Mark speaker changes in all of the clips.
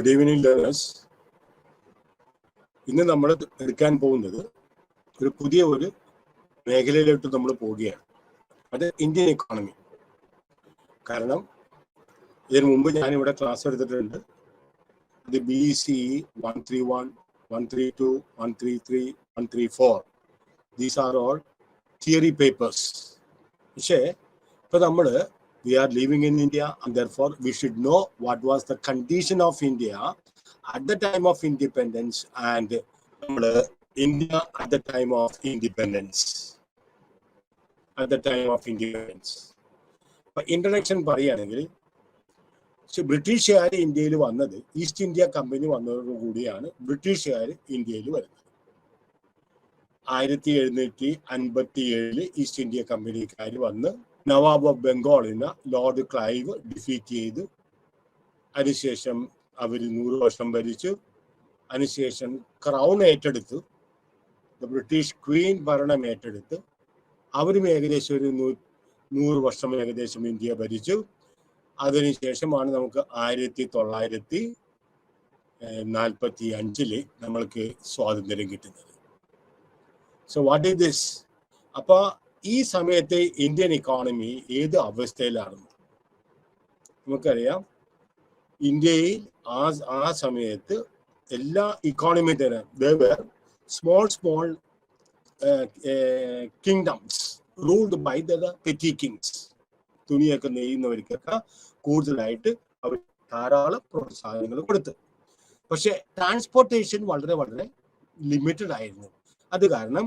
Speaker 1: Good evening, learners. ഇന്ന് നമ്മൾ എടുക്കാൻ പോകുന്നത് ഒരു പുതിയ ഒരു മേഖലയിലോട്ട് നമ്മൾ പോവുകയാണ്. അത് ഇന്ത്യൻ ഇക്കോണമി. കാരണം ഇതിനു മുമ്പ് ഞാനിവിടെ ക്ലാസ് എടുത്തിട്ടുണ്ട്. ഇത് BCE 131, 132, 133, 134. These are all theory papers. പക്ഷേ ഇപ്പൊ നമ്മൾ we are living in India and therefore we should know what was the condition of India at the time of independence and India at the time of independence. At the time of independence. Introduction പറയുകയാണെങ്കിൽ ബ്രിട്ടീഷുകാർ ഇന്ത്യയിൽ വന്നത് east India company വന്നതോടുകൂടിയാണ് ബ്രിട്ടീഷുകാർ ഇന്ത്യയിൽ വരുന്നത്. 1757 east India കമ്പനിക്കാർ വന്ന് Nawab of ബംഗാളിന് ലോർഡ് ക്ലൈവ് ഡിഫീറ്റ് ചെയ്തു. അതിനുശേഷം അവർ 100 വർഷം ഭരിച്ചു. അതിനുശേഷം ക്രൗൺ ഏറ്റെടുത്തു, ബ്രിട്ടീഷ് ക്വീൻ ഭരണം ഏറ്റെടുത്ത് അവരും ഏകദേശം ഒരു 100 വർഷം ഏകദേശം ഇന്ത്യ ഭരിച്ചു. അതിനുശേഷമാണ് നമുക്ക് 1945 നമ്മൾക്ക് സ്വാതന്ത്ര്യം കിട്ടുന്നത്. So what is this? അപ്പൊ ഈ സമയത്തെ ഇന്ത്യൻ ഇക്കോണമി ഏത് അവസ്ഥയിലാണ്? നമുക്കറിയാം, ഇന്ത്യയിൽ ആ സമയത്ത് എല്ലാ ഇക്കോണമി തന്നെ small kingdoms ruled by the petty kings. തുണിയൊക്കെ നെയ്യുന്നവർക്കൊക്കെ കൂടുതലായിട്ട് അവർ ധാരാളം പ്രോത്സാഹനങ്ങൾ കൊടുത്തു. പക്ഷെ ട്രാൻസ്പോർട്ടേഷൻ വളരെ വളരെ ലിമിറ്റഡ് ആയിരുന്നു. അത് കാരണം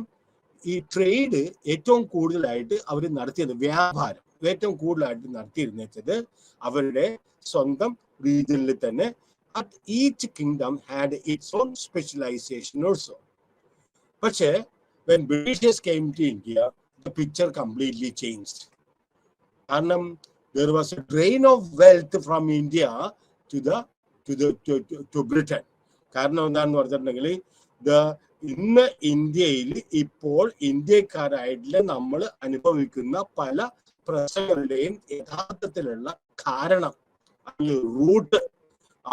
Speaker 1: ഈ ട്രേഡ് ഏറ്റവും കൂടുതലായിട്ട് അവർ നടത്തിയത്, വ്യാപാരം ഏറ്റവും കൂടുതലായിട്ട് നടത്തിയിരുന്നത് അവരുടെ സ്വന്തം റീജിയനിൽ തന്നെ. Each kingdom had its own specialization also. പക്ഷേ when Britishers came to India, the picture completely changed. കാരണം there was a drain of wealth from India to Britain. കാരണം എന്താണെന്ന് പറഞ്ഞിട്ടുണ്ടെങ്കിൽ ഇന്ന് ഇന്ത്യയിൽ ഇപ്പോൾ ഇന്ത്യക്കാരായിട്ടുള്ള നമ്മൾ അനുഭവിക്കുന്ന പല പ്രശ്നങ്ങളുടെയും യഥാർത്ഥത്തിലുള്ള കാരണം, റൂട്ട്,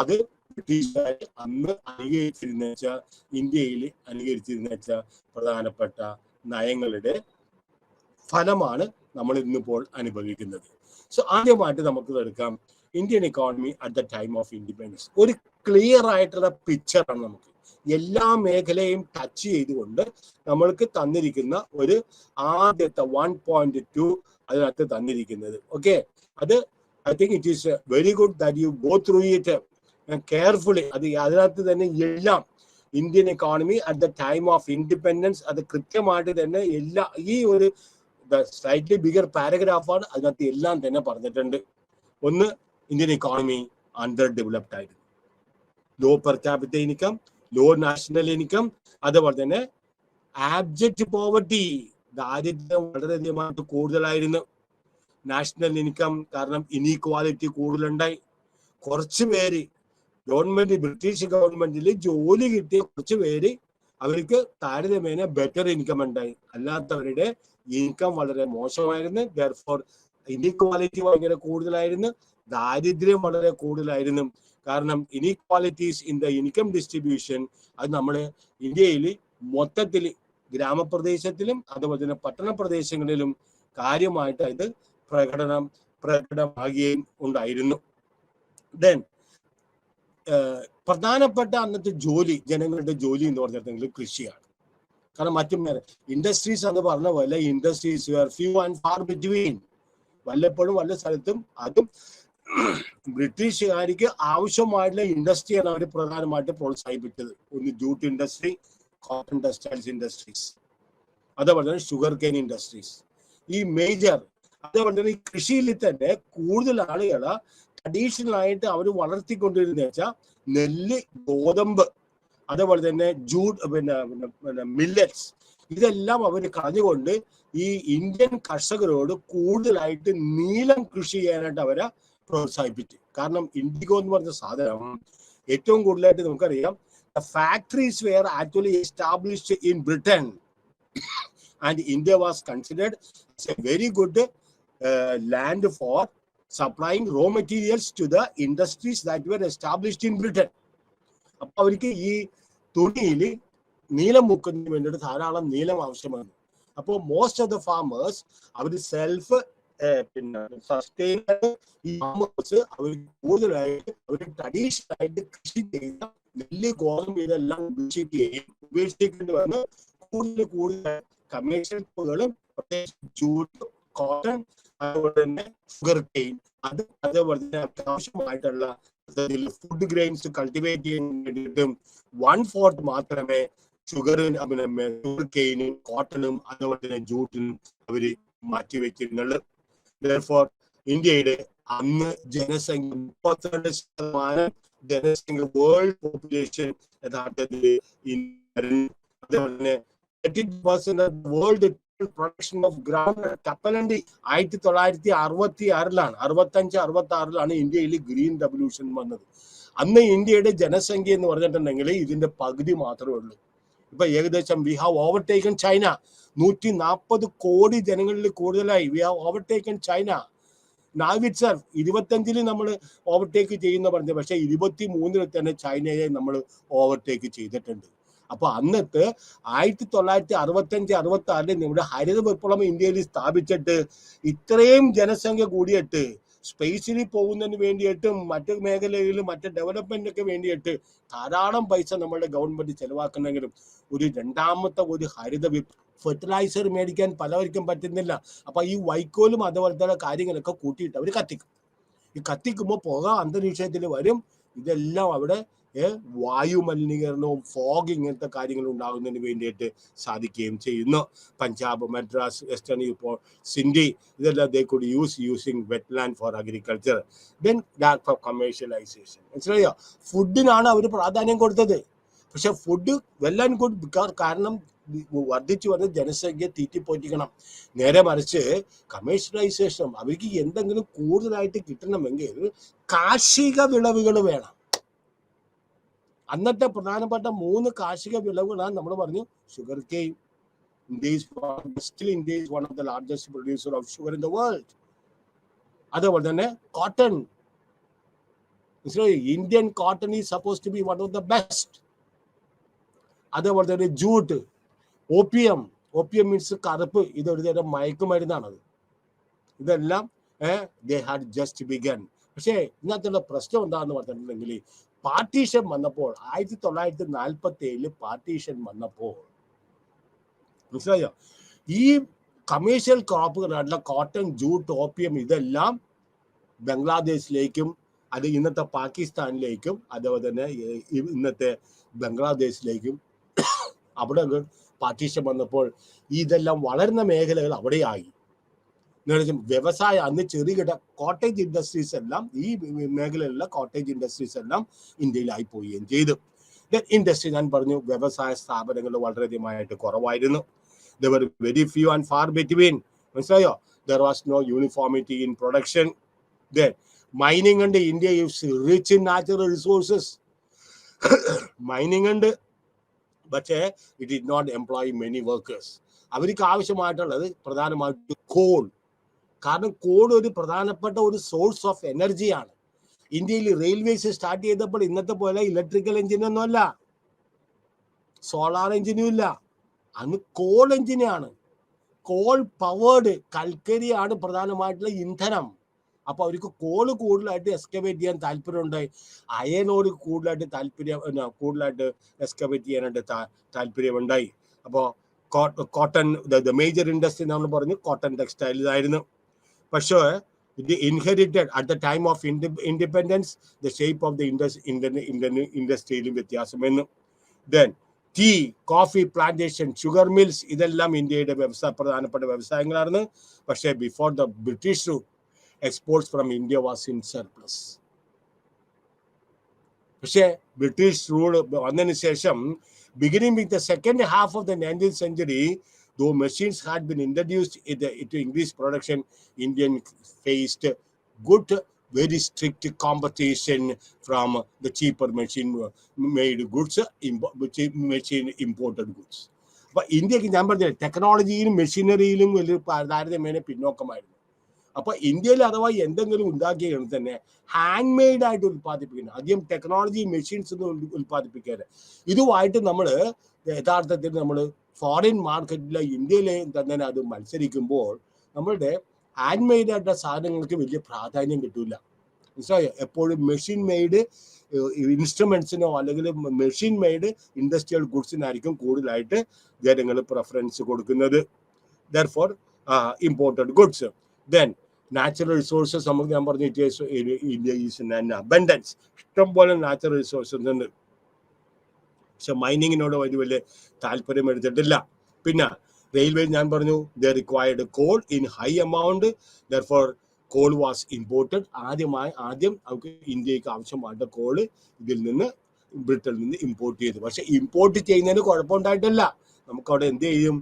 Speaker 1: അത് ബ്രിട്ടീഷുകാർ അന്ന് അനുകരിച്ചിരുന്ന വെച്ചാൽ ഇന്ത്യയിൽ അനുകരിച്ചിരുന്ന വെച്ചാൽ പ്രധാനപ്പെട്ട നയങ്ങളുടെ ഫലമാണ് നമ്മൾ ഇന്നിപ്പോൾ അനുഭവിക്കുന്നത്. സോ ആദ്യമായിട്ട് നമുക്ക് എടുക്കാം Indian economy at the time of independence. ഒരു ക്ലിയർ ആയിട്ടുള്ള പിക്ചറാണ് നമുക്ക് എല്ലാ മേഖലയും ടച്ച് ചെയ്തുകൊണ്ട് നമ്മൾക്ക് തന്നിരിക്കുന്ന ഒരു ആദ്യത്തെ 1.2 അതിനകത്ത് തന്നിരിക്കുന്നത്. ഓക്കെ, അത് I think it is very good that you go through it carefully. അത് അതിനകത്ത് തന്നെ എല്ലാം Indian economy at the time of independence അത് കൃത്യമായിട്ട് തന്നെ എല്ലാ ഈ ഒരു സ്ലൈറ്റ്ലി ബിഗർ പാരഗ്രാഫാണ്, അതിനകത്ത് എല്ലാം തന്നെ പറഞ്ഞിട്ടുണ്ട്. ഒന്ന്, ഇന്ത്യൻ ഇക്കോണമി അണ്ടർ ഡെവലപ്ഡ് ആയിരുന്നു. Low per capita income, low national income, അതുപോലെ തന്നെ ആബ്ജക്റ്റ് പോവർട്ടി, ദാരിദ്ര്യം വളരെയധികമായിട്ട് കൂടുതലായിരുന്നു. നാഷണൽ ഇൻകം കാരണം ഇനീക്വാലിറ്റി കൂടുതലുണ്ടായി. കുറച്ച് പേര് ഗവൺമെന്റ്, ബ്രിട്ടീഷ് ഗവൺമെന്റിൽ ജോലി കിട്ടിയ കുറച്ച് പേര് അവർക്ക് താരതമ്യേന ബെറ്റർ ഇൻകം ഉണ്ടായി. അല്ലാത്തവരുടെ ഇൻകം വളരെ മോശമായിരുന്നു. ദെയർഫോർ ഇനീക്വാലിറ്റി ഭയങ്കര കൂടുതലായിരുന്നു, ദാരിദ്ര്യം വളരെ കൂടുതലായിരുന്നു. കാരണം inequalities in the income distribution അത് നമ്മുടെ ഇന്ത്യയിൽ മൊത്തത്തിൽ ഗ്രാമപ്രദേശത്തിലും അതുപോലെ തന്നെ പട്ടണ പ്രദേശങ്ങളിലും കാര്യമായിട്ട് ഇത് പ്രകടമാകുകയും ഉണ്ടായിരുന്നു. ദെൻ പ്രധാനപ്പെട്ട അന്നത്തെ ജോലി, ജനങ്ങളുടെ ജോലി എന്ന് പറഞ്ഞിട്ടുണ്ടെങ്കിൽ കൃഷിയാണ്. കാരണം മറ്റു ഇൻഡസ്ട്രീസ് എന്ന് പറഞ്ഞ പോലെ industries few and far between. വല്ലപ്പോഴും വല്ല സ്ഥലത്തും, അതും ബ്രിട്ടീഷുകാർക്ക് ആവശ്യമായിട്ടുള്ള ഇൻഡസ്ട്രിയാണ് അവർ പ്രധാനമായിട്ട് പ്രോത്സാഹിപ്പിച്ചത്. ഒന്ന് jute industry, cotton textiles industries, അതേപോലെ തന്നെ ഷുഗർ കെയിൻ ഇൻഡസ്ട്രീസ്, ഈ മേജർ. അതേപോലെ തന്നെ ഈ കൃഷിയിൽ തന്നെ കൂടുതൽ ആളുകളെ ട്രഡീഷണൽ ആയിട്ട് അവർ വളർത്തിക്കൊണ്ടിരുന്ന വെച്ചാൽ നെല്ല്, ഗോതമ്പ്, അതേപോലെ തന്നെ ജൂട്ട്, പിന്നെ മില്ലറ്റ്സ്, ഇതെല്ലാം അവർ കളഞ്ഞുകൊണ്ട് ഈ ഇന്ത്യൻ കർഷകരോട് കൂടുതലായിട്ട് നീലം കൃഷി ചെയ്യാനായിട്ട് അവരെ പ്രോത്സാഹിപ്പിച്ചു. കാരണം ഇൻഡിഗോ എന്ന് പറഞ്ഞ സാധനം ഏറ്റവും കൂടുതലായിട്ട് നമുക്കറിയാം, factories were actually established in Britain and India was considered a very good land for supplying raw materials to the industries that were established in Britain. അപ്പൊ അവർക്ക് ഈ തുണിയിൽ നീലം മുക്കുന്നതിന് വേണ്ടിയിട്ട് ധാരാളം നീലം ആവശ്യമാണ്. അപ്പോൾ മോസ്റ്റ് ഓഫ് ദ ഫാമേഴ്സ് അവർ സെൽഫ് പിന്നെ സസ്റ്റൈനബിൾ ഈ ഫാമേഴ്സ് അവർ കൂടുതലായിട്ട് അവർ ട്രഡീഷണൽ ആയിട്ട് കൃഷി ചെയ്ത നെല്ല്, ഗോതമ്പ് ഇതെല്ലാം ഉപേക്ഷിക്കേണ്ടി വന്ന് കൂടുതൽ കമേഴ്ഷ്യലുകളും പ്രത്യേകിച്ച് ജൂട്ട്, കോട്ടൺ, അതുപോലെ തന്നെ ഷുഗർ കെയിൻ, അതേപോലെ തന്നെ ആവശ്യമായിട്ടുള്ള ഫുഡ് ഗ്രെയിൻസ് കൾട്ടിവേറ്റ് ചെയ്യാൻ വേണ്ടിയിട്ടും 1/4 മാത്രമേ ഷുഗർ കെയിനും കോട്ടണും അതുപോലെ തന്നെ ജൂട്ടിനും അവര് മാറ്റിവെക്കുന്നുള്ളൂ. Therefore, ഇന്ത്യയുടെ അന്ന് ജനസംഖ്യ 32% ജനസംഖ്യ വേൾഡ് പോപ്പുലേഷൻ യഥാർത്ഥത്തിൽ അതുപോലെ തന്നെ 30% വേൾഡ് പ്രൊഡക്ഷൻ ഓഫ് ഗ്രൗണ്ട് കപ്പലണ്ടി 1966 65-66 ഇന്ത്യയിൽ ഗ്രീൻ റെവല്യൂഷൻ വന്നത്. അന്ന് ഇന്ത്യയുടെ ജനസംഖ്യ എന്ന് പറഞ്ഞിട്ടുണ്ടെങ്കിൽ ഇതിന്റെ പകുതി മാത്രമേ ഉള്ളൂ. ഇപ്പൊ ഏകദേശം വി ഹാവ് ഓവർടേക്കൺ ചൈന. 140 കോടി ജനങ്ങളിൽ കൂടുതലായി. We have overtaken China. നാവിറ്റ് സർ 25 നമ്മൾ ഓവർടേക്ക് ചെയ്യുന്ന പറഞ്ഞത്, പക്ഷെ 23 തന്നെ ചൈനയെ നമ്മൾ ഓവർടേക്ക് ചെയ്തിട്ടുണ്ട്. അപ്പൊ അന്നത്തെ 1965-66 നമ്മുടെ ഹരിത വിപ്ലവം ഇന്ത്യയിൽ സ്ഥാപിച്ചിട്ട് ഇത്രയും ജനസംഖ്യ കൂടിയിട്ട് സ്പേസിൽ പോകുന്നതിന് വേണ്ടിയിട്ടും മറ്റു മേഖലയിലും മറ്റു ഡെവലപ്മെന്റിനൊക്കെ വേണ്ടിയിട്ട് ധാരാളം പൈസ നമ്മളുടെ ഗവൺമെന്റ് ചെലവാക്കുന്നെങ്കിലും ഒരു രണ്ടാമത്തെ ഒരു ഹരിത ഫെർട്ടിലൈസർ മേടിക്കാൻ പലവർക്കും പറ്റുന്നില്ല. അപ്പൊ ഈ വൈക്കോലും അതുപോലത്തെ കാര്യങ്ങളൊക്കെ കൂട്ടിയിട്ട് അവർ കത്തിക്കും. ഈ കത്തിക്കുമ്പോൾ പുക അന്തരീക്ഷത്തിൽ വരും. ഇതെല്ലാം അവിടെ വായു മലിനീകരണവും ഫോഗ് ഇങ്ങനത്തെ കാര്യങ്ങൾ ഉണ്ടാകുന്നതിന് വേണ്ടിയിട്ട് സാധിക്കുകയും ചെയ്യുന്നു. പഞ്ചാബ്, മദ്രാസ്, വെസ്റ്റേൺ ഇപ്പോൾ സിന്ധി ഇതെല്ലാം they could using wetland for agriculture. Then that for commercialisation. മനസ്സിലായോ? ഫുഡിനാണ് അവർ പ്രാധാന്യം കൊടുത്തത്. പക്ഷെ ഫുഡ് വെൽ ആൻഡ് ഗുഡ്, കാരണം വർദ്ധിച്ചു വരുന്ന ജനസംഖ്യ തീറ്റിപ്പോറ്റിക്കണം. നേരെ മറിച്ച് കമേഴ്ഷ്യലൈസേഷൻ അവർക്ക് എന്തെങ്കിലും കൂടുതലായിട്ട് കിട്ടണമെങ്കിൽ കാർഷിക വിളവുകൾ വേണം. അന്നത്തെ പ്രധാനപ്പെട്ട 3 കാർഷിക വിളവുകളാണ് നമ്മൾ പറഞ്ഞു. Sugar cane. India is one of the largest producer of sugar in the world. അതുപോലെ തന്നെ cotton. Indian cotton is suppose to be one of the best. അതേപോലെ തന്നെ ജൂട്ട്, ഓപ്പിയം മീൻസ് കറുപ്പ്, ഇതൊരു തരം മയക്കുമരുന്നാണത്. ഇതെല്ലാം they had just begun. പക്ഷേ ഇന്നത്തെ പ്രശ്നം എന്താണെന്ന് പറഞ്ഞിട്ടുണ്ടെങ്കിൽ പാർട്ടീഷൻ വന്നപ്പോൾ 1947 പാർട്ടീഷൻ വന്നപ്പോൾ മനസ്സിലായോ, ഈ കമേഴ്ഷ്യൽ ക്രോപ്പുകളായിട്ടുള്ള കോട്ടൺ, ജൂട്ട്, ഓപ്പിയം ഇതെല്ലാം ബംഗ്ലാദേശിലേക്കും അത് ഇന്നത്തെ പാകിസ്ഥാനിലേക്കും അതുപോലെ തന്നെ ഇന്നത്തെ ബംഗ്ലാദേശിലേക്കും അവിടെ പാർട്ടീഷൻ വന്നപ്പോൾ ഇതെല്ലാം വളരുന്ന മേഖലകൾ അവിടെയായി. വ്യവസായം അന്ന് ചെറുകിട കോട്ടേജ് ഇൻഡസ്ട്രീസ് എല്ലാം ഈ മേഖലയിലുള്ള കോട്ടേജ് ഇൻഡസ്ട്രീസ് എല്ലാം ഇന്ത്യയിലായി പോവുകയും ചെയ്തു. ഇൻഡസ്ട്രി ഞാൻ പറഞ്ഞു വ്യവസായ സ്ഥാപനങ്ങൾ വളരെയധികമായിട്ട് കുറവായിരുന്നു. There were very few and far between. മനസ്സിലായോ? There was no uniformity in production. Then mining ഉണ്ട്. India is rich in natural resources. Mining ഉണ്ട്, പക്ഷേ it did not employ many workers. അവർക്ക് ആവശ്യമായിട്ടുള്ളത് പ്രധാനമായിട്ട് കോൾ. കാരണം കോൾ ഒരു പ്രധാനപ്പെട്ട ഒരു സോഴ്സ് ഓഫ് എനർജിയാണ്. ഇന്ത്യയിൽ റെയിൽവേസ് സ്റ്റാർട്ട് ചെയ്തപ്പോൾ ഇന്നത്തെ പോലെ ഇലക്ട്രിക്കൽ എഞ്ചിനൊന്നും അല്ല, സോളാർ എഞ്ചിനും ഇല്ല. അന്ന് കോൾ എഞ്ചിനാണ്. കോൾ പവേർഡ് കൽക്കരിയാണ് പ്രധാനമായിട്ടുള്ള ഇന്ധനം. അപ്പൊ അവർക്ക് കോള് കൂടുതലായിട്ട് എക്സ്കവേറ്റ് ചെയ്യാൻ താല്പര്യമുണ്ടായി. അയനോട് കൂടുതലായിട്ട് എക്സ്കവേറ്റ് ചെയ്യാനായിട്ട് താല്പര്യമുണ്ടായി. അപ്പോൾ കോട്ടൺ ദ മേജർ ഇൻഡസ്ട്രി നമ്മൾ പറഞ്ഞു കോട്ടൺ ടെക്സ്റ്റൈൽസ് ആയിരുന്നു. പക്ഷേ it inherited at the time of independence the shape of the industry വ്യത്യാസം വന്നു. Then tea, coffee plantation, sugar mills ഇതെല്ലാം ഇന്ത്യയുടെ പ്രധാനപ്പെട്ട വ്യവസായങ്ങളാണ്. പക്ഷേ before the British rule exports from India was in surplus. പക്ഷേ ബ്രിട്ടീഷ് റൂൾ വന്നതിന് ശേഷം beginning with the second half of the 19th century, though machines had been introduced to increase production, Indian faced good, very strict competition from the cheaper machine-made goods, machine-imported goods. അപ്പോൾ ഇന്ത്യക്ക് ഞാൻ പറഞ്ഞ ടെക്നോളജിയിലും മെഷീനറിയിലും വലിയ താരതമ്യേന പിന്നോക്കമായിരുന്നു. അപ്പൊ ഇന്ത്യയിൽ അഥവാ എന്തെങ്കിലും ഉണ്ടാക്കിയാണ് തന്നെ ഹാൻഡ് മെയ്ഡ് ആയിട്ട് ഉൽപ്പാദിപ്പിക്കുന്നത്, അധികം ടെക്നോളജി മെഷീൻസ് ഒന്നും ഉൽപ്പാദിപ്പിക്കാറ്. ഇതുമായിട്ട് നമ്മൾ യഥാർത്ഥത്തിൽ നമ്മൾ ഫോറിൻ മാർക്കറ്റിലെ ഇന്ത്യയിലെ തന്നെ അത് മത്സരിക്കുമ്പോൾ നമ്മളുടെ ഹാൻഡ് മെയ്ഡ് ആയിട്ടുള്ള സാധനങ്ങൾക്ക് വലിയ പ്രാധാന്യം കിട്ടൂല. മനസ്സിലായോ? എപ്പോഴും മെഷീൻ മെയ്ഡ് ഇൻസ്ട്രുമെന്റ്സിനോ അല്ലെങ്കിൽ മെഷീൻ മെയ്ഡ് ഇൻഡസ്ട്രിയൽ ഗുഡ്സിനായിരിക്കും കൂടുതലായിട്ട് ജനങ്ങൾ പ്രിഫറൻസ് കൊടുക്കുന്നത്. Therefore imported goods. Then natural resources നമുക്ക് ഞാൻ പറഞ്ഞു ഇന്ത്യ ഈസ് ഇൻ അബൻഡൻസ്, ഇഷ്ടംപോലെ നാച്ചുറൽ റിസോഴ്സസ് ഉണ്ട്. പക്ഷെ മൈനിങ്ങിനോട് വലിയ താല്പര്യം എടുത്തിട്ടില്ല. പിന്നെ റെയിൽവേ ഞാൻ പറഞ്ഞു they required coal in high amount, therefore coal was imported. ആദ്യം നമുക്ക് ഇന്ത്യക്ക് ആവശ്യമായിട്ട് കോള് ഇതിൽ നിന്ന് ബ്രിട്ടനിൽ നിന്ന് ഇമ്പോർട്ട് ചെയ്തു. പക്ഷെ ഇമ്പോർട്ട് ചെയ്യുന്നതിന് കുഴപ്പമുണ്ടായിട്ടില്ല. നമുക്ക് അവിടെ എന്ത് ചെയ്യും,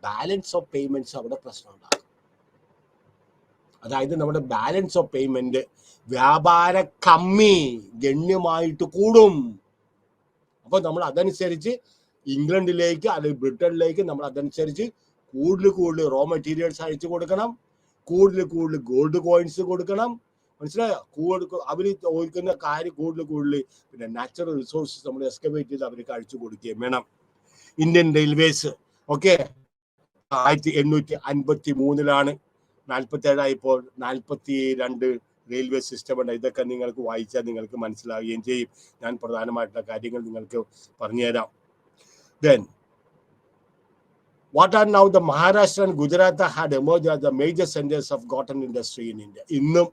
Speaker 1: ബാലൻസ് ഓഫ് പേയ്മെന്റ്സ് അവിടെ പ്രശ്നം ഉണ്ടാകും. അതായത് നമ്മുടെ ബാലൻസ് ഓഫ് പേയ്മെന്റ് വ്യാപാര കമ്മി ഗണ്യമായിട്ട് കൂടും. അപ്പൊ നമ്മൾ അതനുസരിച്ച് ഇംഗ്ലണ്ടിലേക്ക് അല്ലെങ്കിൽ ബ്രിട്ടനിലേക്ക് നമ്മൾ അതനുസരിച്ച് കൂടുതൽ റോ മെറ്റീരിയൽസ് അയച്ചു കൊടുക്കണം, കൂടുതൽ ഗോൾഡ് കോയിൻസ് കൊടുക്കണം. മനസ്സിലായോ? അവർ ചോദിക്കുന്ന കാര്യം കൂടുതൽ പിന്നെ നാച്ചുറൽ റിസോഴ്സസ് നമ്മൾ എക്സ്കവേറ്റ് ചെയ്ത് അവർക്ക് അഴിച്ചു കൊടുക്കുകയും വേണം. Indian railways okay 1853 47ആയപ്പോൾ 42 railway system ഉണ്ട്. ഇതൊക്കെ നിങ്ങൾക്ക് വായിച്ചാൽ നിങ്ങൾക്ക് മനസ്സിലാവുകയും ചെയ്യും. ഞാൻ പ്രധാനമായിട്ടുള്ള കാര്യങ്ങൾ നിങ്ങൾക്ക് പറഞ്ഞുതരാം. Then what are now the Maharashtra and Gujarat had emerged as the major centers of cotton industry in India. ഇന്നും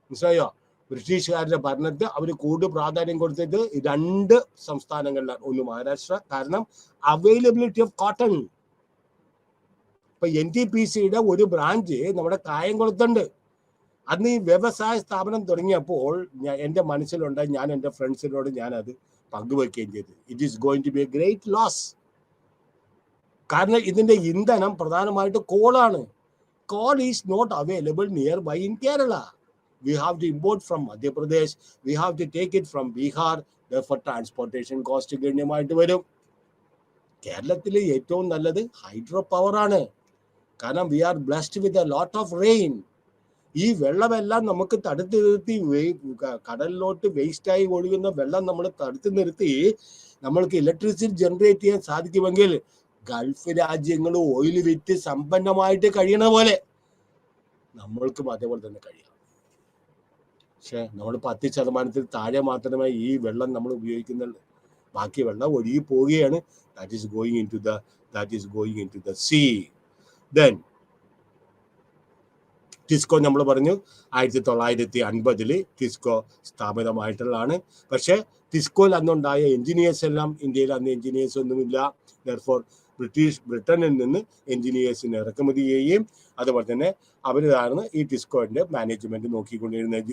Speaker 1: മനസ്സിലായോ? ബ്രിട്ടീഷുകാരുടെ ഭരണത്തെ അവർ കൂടുതൽ പ്രാധാന്യം കൊടുത്തത് 2 സംസ്ഥാനങ്ങളിലാണ്. ഒന്ന് മഹാരാഷ്ട്ര, കാരണം അവൈലബിലിറ്റി ഓഫ് കോട്ടൺ. ഇപ്പൊ NTPCയുടെ ഒരു ബ്രാഞ്ച് നമ്മുടെ കായംകുളത്തുണ്ട്. അന്ന് ഈ വ്യവസായ സ്ഥാപനം തുടങ്ങിയപ്പോൾ എൻ്റെ മനസ്സിലുണ്ടായി, ഞാൻ എൻ്റെ ഫ്രണ്ട്സിനോട് ഞാനത് പങ്കുവെക്കുകയും ചെയ്തു. It is going to be a great loss. കാരണം ഇതിന്റെ ഇന്ധനം പ്രധാനമായിട്ട് കോളാണ്. Coal is not available nearby in Kerala. We have to import from Madhya Pradesh, we have to take it from Bihar. For transportation cost ഗണ്യമായിട്ട് വരും. കേരളത്തിൽ ഏറ്റവും നല്ലത് ഹൈഡ്രോ പവർ ആണ്. കാരണം we are blessed with a lot of rain. ഈ വെള്ളമെല്ലാം നമുക്ക് തടുത്ത് നിർത്തി കടലിലോട്ട് വേസ്റ്റായി ഒഴുകുന്ന വെള്ളം നമ്മൾ തടുത്ത് നിർത്തി നമ്മൾക്ക് ഇലക്ട്രിസിറ്റി ജനറേറ്റ് ചെയ്യാൻ സാധിക്കുമെങ്കിൽ ഗൾഫ് രാജ്യങ്ങൾ ഓയിൽ വിറ്റ് സമ്പന്നമായിട്ട് കഴിയണ പോലെ നമ്മൾക്കും അതേപോലെ തന്നെ കഴിയാം. പക്ഷെ നമ്മൾ 10% താഴെ മാത്രമേ ഈ വെള്ളം നമ്മൾ ഉപയോഗിക്കുന്നുള്ളൂ. ബാക്കി വെള്ളം ഒഴുകി പോവുകയാണ്. That is going into the sea. Then TISCO നമ്മൾ പറഞ്ഞു 1950 ടിസ്കോ സ്ഥാപിതമായിട്ടുള്ളതാണ്. പക്ഷെ ടിസ്കോയിൽ അന്നുണ്ടായ എഞ്ചിനീയേഴ്സ് എല്ലാം ഇന്ത്യയിൽ അന്ന് എഞ്ചിനീയേഴ്സ് ഒന്നുമില്ല. ദെർഫോർ ബ്രിട്ടനിൽ നിന്ന് എഞ്ചിനീയേഴ്സിനെ ഇറക്കുമതി ചെയ്യുകയും അതുപോലെ തന്നെ അവരാണ് ഈ ടിസ്കോയുടെ മാനേജ്മെന്റ് നോക്കിക്കൊണ്ടിരുന്നത്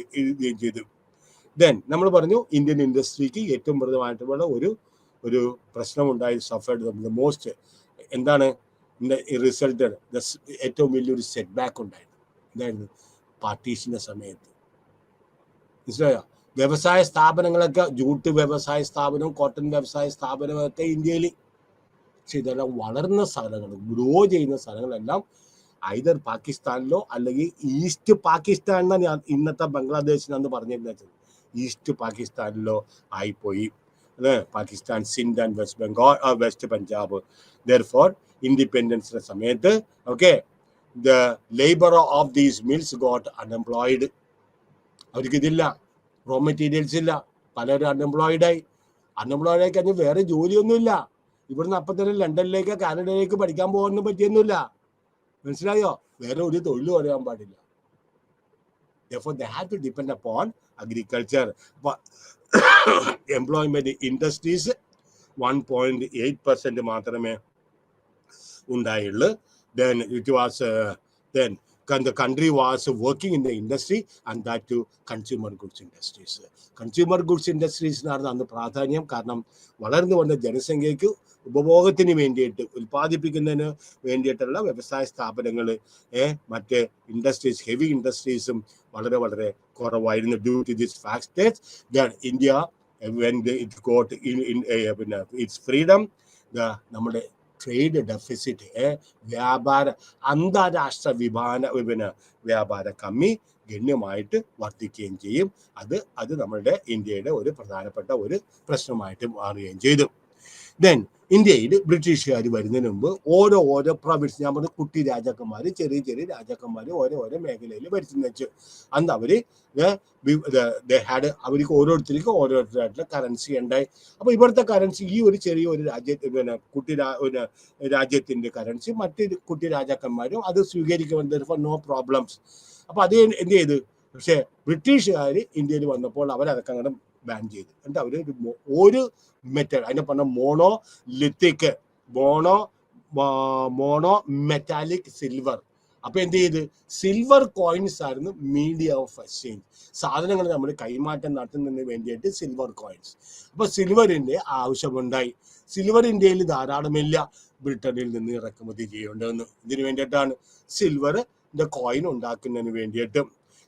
Speaker 1: ചെയ്തു. ദെൻ നമ്മൾ പറഞ്ഞു ഇന്ത്യൻ ഇൻഡസ്ട്രിക്ക് ഏറ്റവും പ്രധാനമായിട്ടുള്ള ഒരു പ്രശ്നമുണ്ടായി. സഫേർഡ് ദ മോസ്റ്റ് എന്താണ് റിസൾട്ട്, ഏറ്റവും വലിയൊരു സെറ്റ് ബാക്ക് ഉണ്ടായിരുന്നു. എന്തായിരുന്നു? പാർട്ടീഷന്റെ സമയത്ത്. മനസ്സിലായോ? വ്യവസായ സ്ഥാപനങ്ങളൊക്കെ, ജൂട്ട് വ്യവസായ സ്ഥാപനം, കോട്ടൺ വ്യവസായ സ്ഥാപനമൊക്കെ ഇന്ത്യയിൽ. പക്ഷെ ഇതെല്ലാം വളർന്ന സ്ഥലങ്ങൾ, ഗ്രോ ചെയ്യുന്ന സ്ഥലങ്ങളെല്ലാം ഐദർ പാകിസ്ഥാനിലോ അല്ലെങ്കിൽ ഈസ്റ്റ് പാകിസ്ഥാൻ എന്നാണ് ഞാൻ ഇന്നത്തെ ബംഗ്ലാദേശിനെന്ന് പറഞ്ഞിരുന്നത്. ഈസ്റ്റ് പാകിസ്ഥാനിലോ ആയിപ്പോയി. Pakistan, Sindh and West Bengal, West Punjab. Therefore ഇൻഡിപെൻഡൻസിന്റെ സമയത്ത് okay the labor of these mills got unemployed. അവർക്ക് ഇതില്ല, റോ മെറ്റീരിയൽസ് ഇല്ല, പലരും അൺഎംപ്ലോയിഡ് ആയി കഴിഞ്ഞ് വേറെ ജോലിയൊന്നുമില്ല. ഇവിടുന്ന് അപ്പം തന്നെ ലണ്ടനിലേക്ക് കാനഡയിലേക്ക് പഠിക്കാൻ പോകാനൊന്നും പറ്റിയൊന്നുമില്ല. മനസ്സിലായോ? വേറെ ഒരു തൊഴിലും അറിയാൻ പാടില്ല. Therefore they had to depend upon agriculture. Employment industries 1.8% മാത്രമേ ഉണ്ടായുള്ളൂ. Then it was then the country was working in the industry and that to consumer goods industries. Consumer goods industries ആണ് അന്ന് പ്രാധാന്യം. കാരണം വളർന്നു വന്ന ജനസംഖ്യയ്ക്ക് ഉപഭോഗത്തിന് വേണ്ടിയിട്ട് ഉൽപ്പാദിപ്പിക്കുന്നതിന് വേണ്ടിയിട്ടുള്ള വ്യവസായ സ്ഥാപനങ്ങൾ മറ്റേ ഇൻഡസ്ട്രീസ്, ഹെവി ഇൻഡസ്ട്രീസും വളരെ കുറവായിരുന്നു. Due to this factors India when it got in its freedom, നമ്മുടെ ട്രേഡ് ഡെഫിസിറ്റ്, അന്താരാഷ്ട്ര വ്യാപാര കമ്മി ഗണ്യമായിട്ട് വർദ്ധിക്കുകയും ചെയ്യും. അത് നമ്മളുടെ ഇന്ത്യയുടെ ഒരു പ്രധാനപ്പെട്ട ഒരു പ്രശ്നമായിട്ട് മാറുകയും ചെയ്തു. ദെൻ ഇന്ത്യയിൽ ബ്രിട്ടീഷുകാർ വരുന്നതിന് മുമ്പ് ഓരോ പ്രൊവിൻസ്, ഞാൻ പറഞ്ഞ കുട്ടി രാജാക്കന്മാർ, ചെറിയ രാജാക്കന്മാർ ഓരോ മേഖലയിൽ ഭരിച്ചു വെച്ചു. അന്ന് അവർക്ക് ഓരോരുത്തരായിട്ടുള്ള കറൻസി ഉണ്ടായി. അപ്പൊ ഇവിടുത്തെ കറൻസി ഈ ഒരു ചെറിയൊരു രാജ്യത്തിന്റെ കറൻസി മറ്റൊരു കുട്ടി രാജാക്കന്മാരും അത് സ്വീകരിക്കുമെന്ന് ഫോർ നോ പ്രോബ്ലംസ്. അപ്പൊ അത് എന്ത് ചെയ്തു? പക്ഷെ ബ്രിട്ടീഷുകാർ ഇന്ത്യയിൽ വന്നപ്പോൾ അവരതൊക്കെ അങ്ങനെ ബാൻ ചെയ്തു. എന്നിട്ട് അവർ ഒരു മെറ്റൽ, അതിനെ പറഞ്ഞ മോണോ മെറ്റാലിക് സിൽവർ. അപ്പൊ എന്ത് ചെയ്ത്? സിൽവർ കോയിൻസ് ആയിരുന്നു മീഡിയ ഓഫ് എക്സ്ചേഞ്ച്. സാധനങ്ങൾ നമ്മൾ കൈമാറ്റം നടത്തുന്നതിന് വേണ്ടിയിട്ട് സിൽവർ കോയിൻസ്. അപ്പൊ സിൽവറിന്റെ ആവശ്യമുണ്ടായി. സിൽവർ ഇന്ത്യയിൽ ധാരാളമില്ല, ബ്രിട്ടനിൽ നിന്ന് ഇറക്കുമതി ചെയ്യേണ്ടതെന്ന്. ഇതിനു വേണ്ടിയിട്ടാണ് സിൽവറിന്റെ കോയിൻ ഉണ്ടാക്കുന്നതിന് വേണ്ടിയിട്ട്.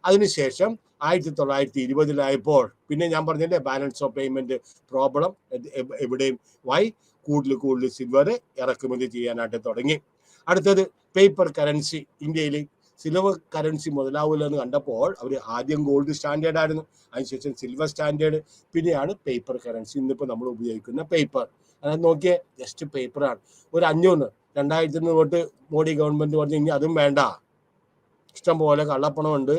Speaker 1: അതിനുശേഷം 1920 പിന്നെ ഞാൻ പറഞ്ഞില്ലേ ബാലൻസ് ഓഫ് പേയ്മെന്റ് പ്രോബ്ലം എവിടെയും കൂടുതൽ സിൽവർ ഇറക്കുമതി ചെയ്യാനായിട്ട് തുടങ്ങി. അടുത്തത് പേപ്പർ കറൻസി. ഇന്ത്യയിൽ സിൽവർ കറൻസി മുതലാവില്ലെന്ന് കണ്ടപ്പോൾ അവർ ആദ്യം ഗോൾഡ് സ്റ്റാൻഡേർഡ് ആയിരുന്നു, അതിനുശേഷം സിൽവർ സ്റ്റാൻഡേർഡ്, പിന്നെയാണ് പേപ്പർ കറൻസി. ഇന്നിപ്പോൾ നമ്മൾ ഉപയോഗിക്കുന്ന പേപ്പർ അതായത് നോക്കിയേ, ജസ്റ്റ് പേപ്പറാണ്. ഒരു 500 2000 തൊട്ട് മോഡി ഗവൺമെന്റ് പറഞ്ഞു ഇനി അതും വേണ്ട, ഇഷ്ടം പോലെ കള്ളപ്പണമുണ്ട്,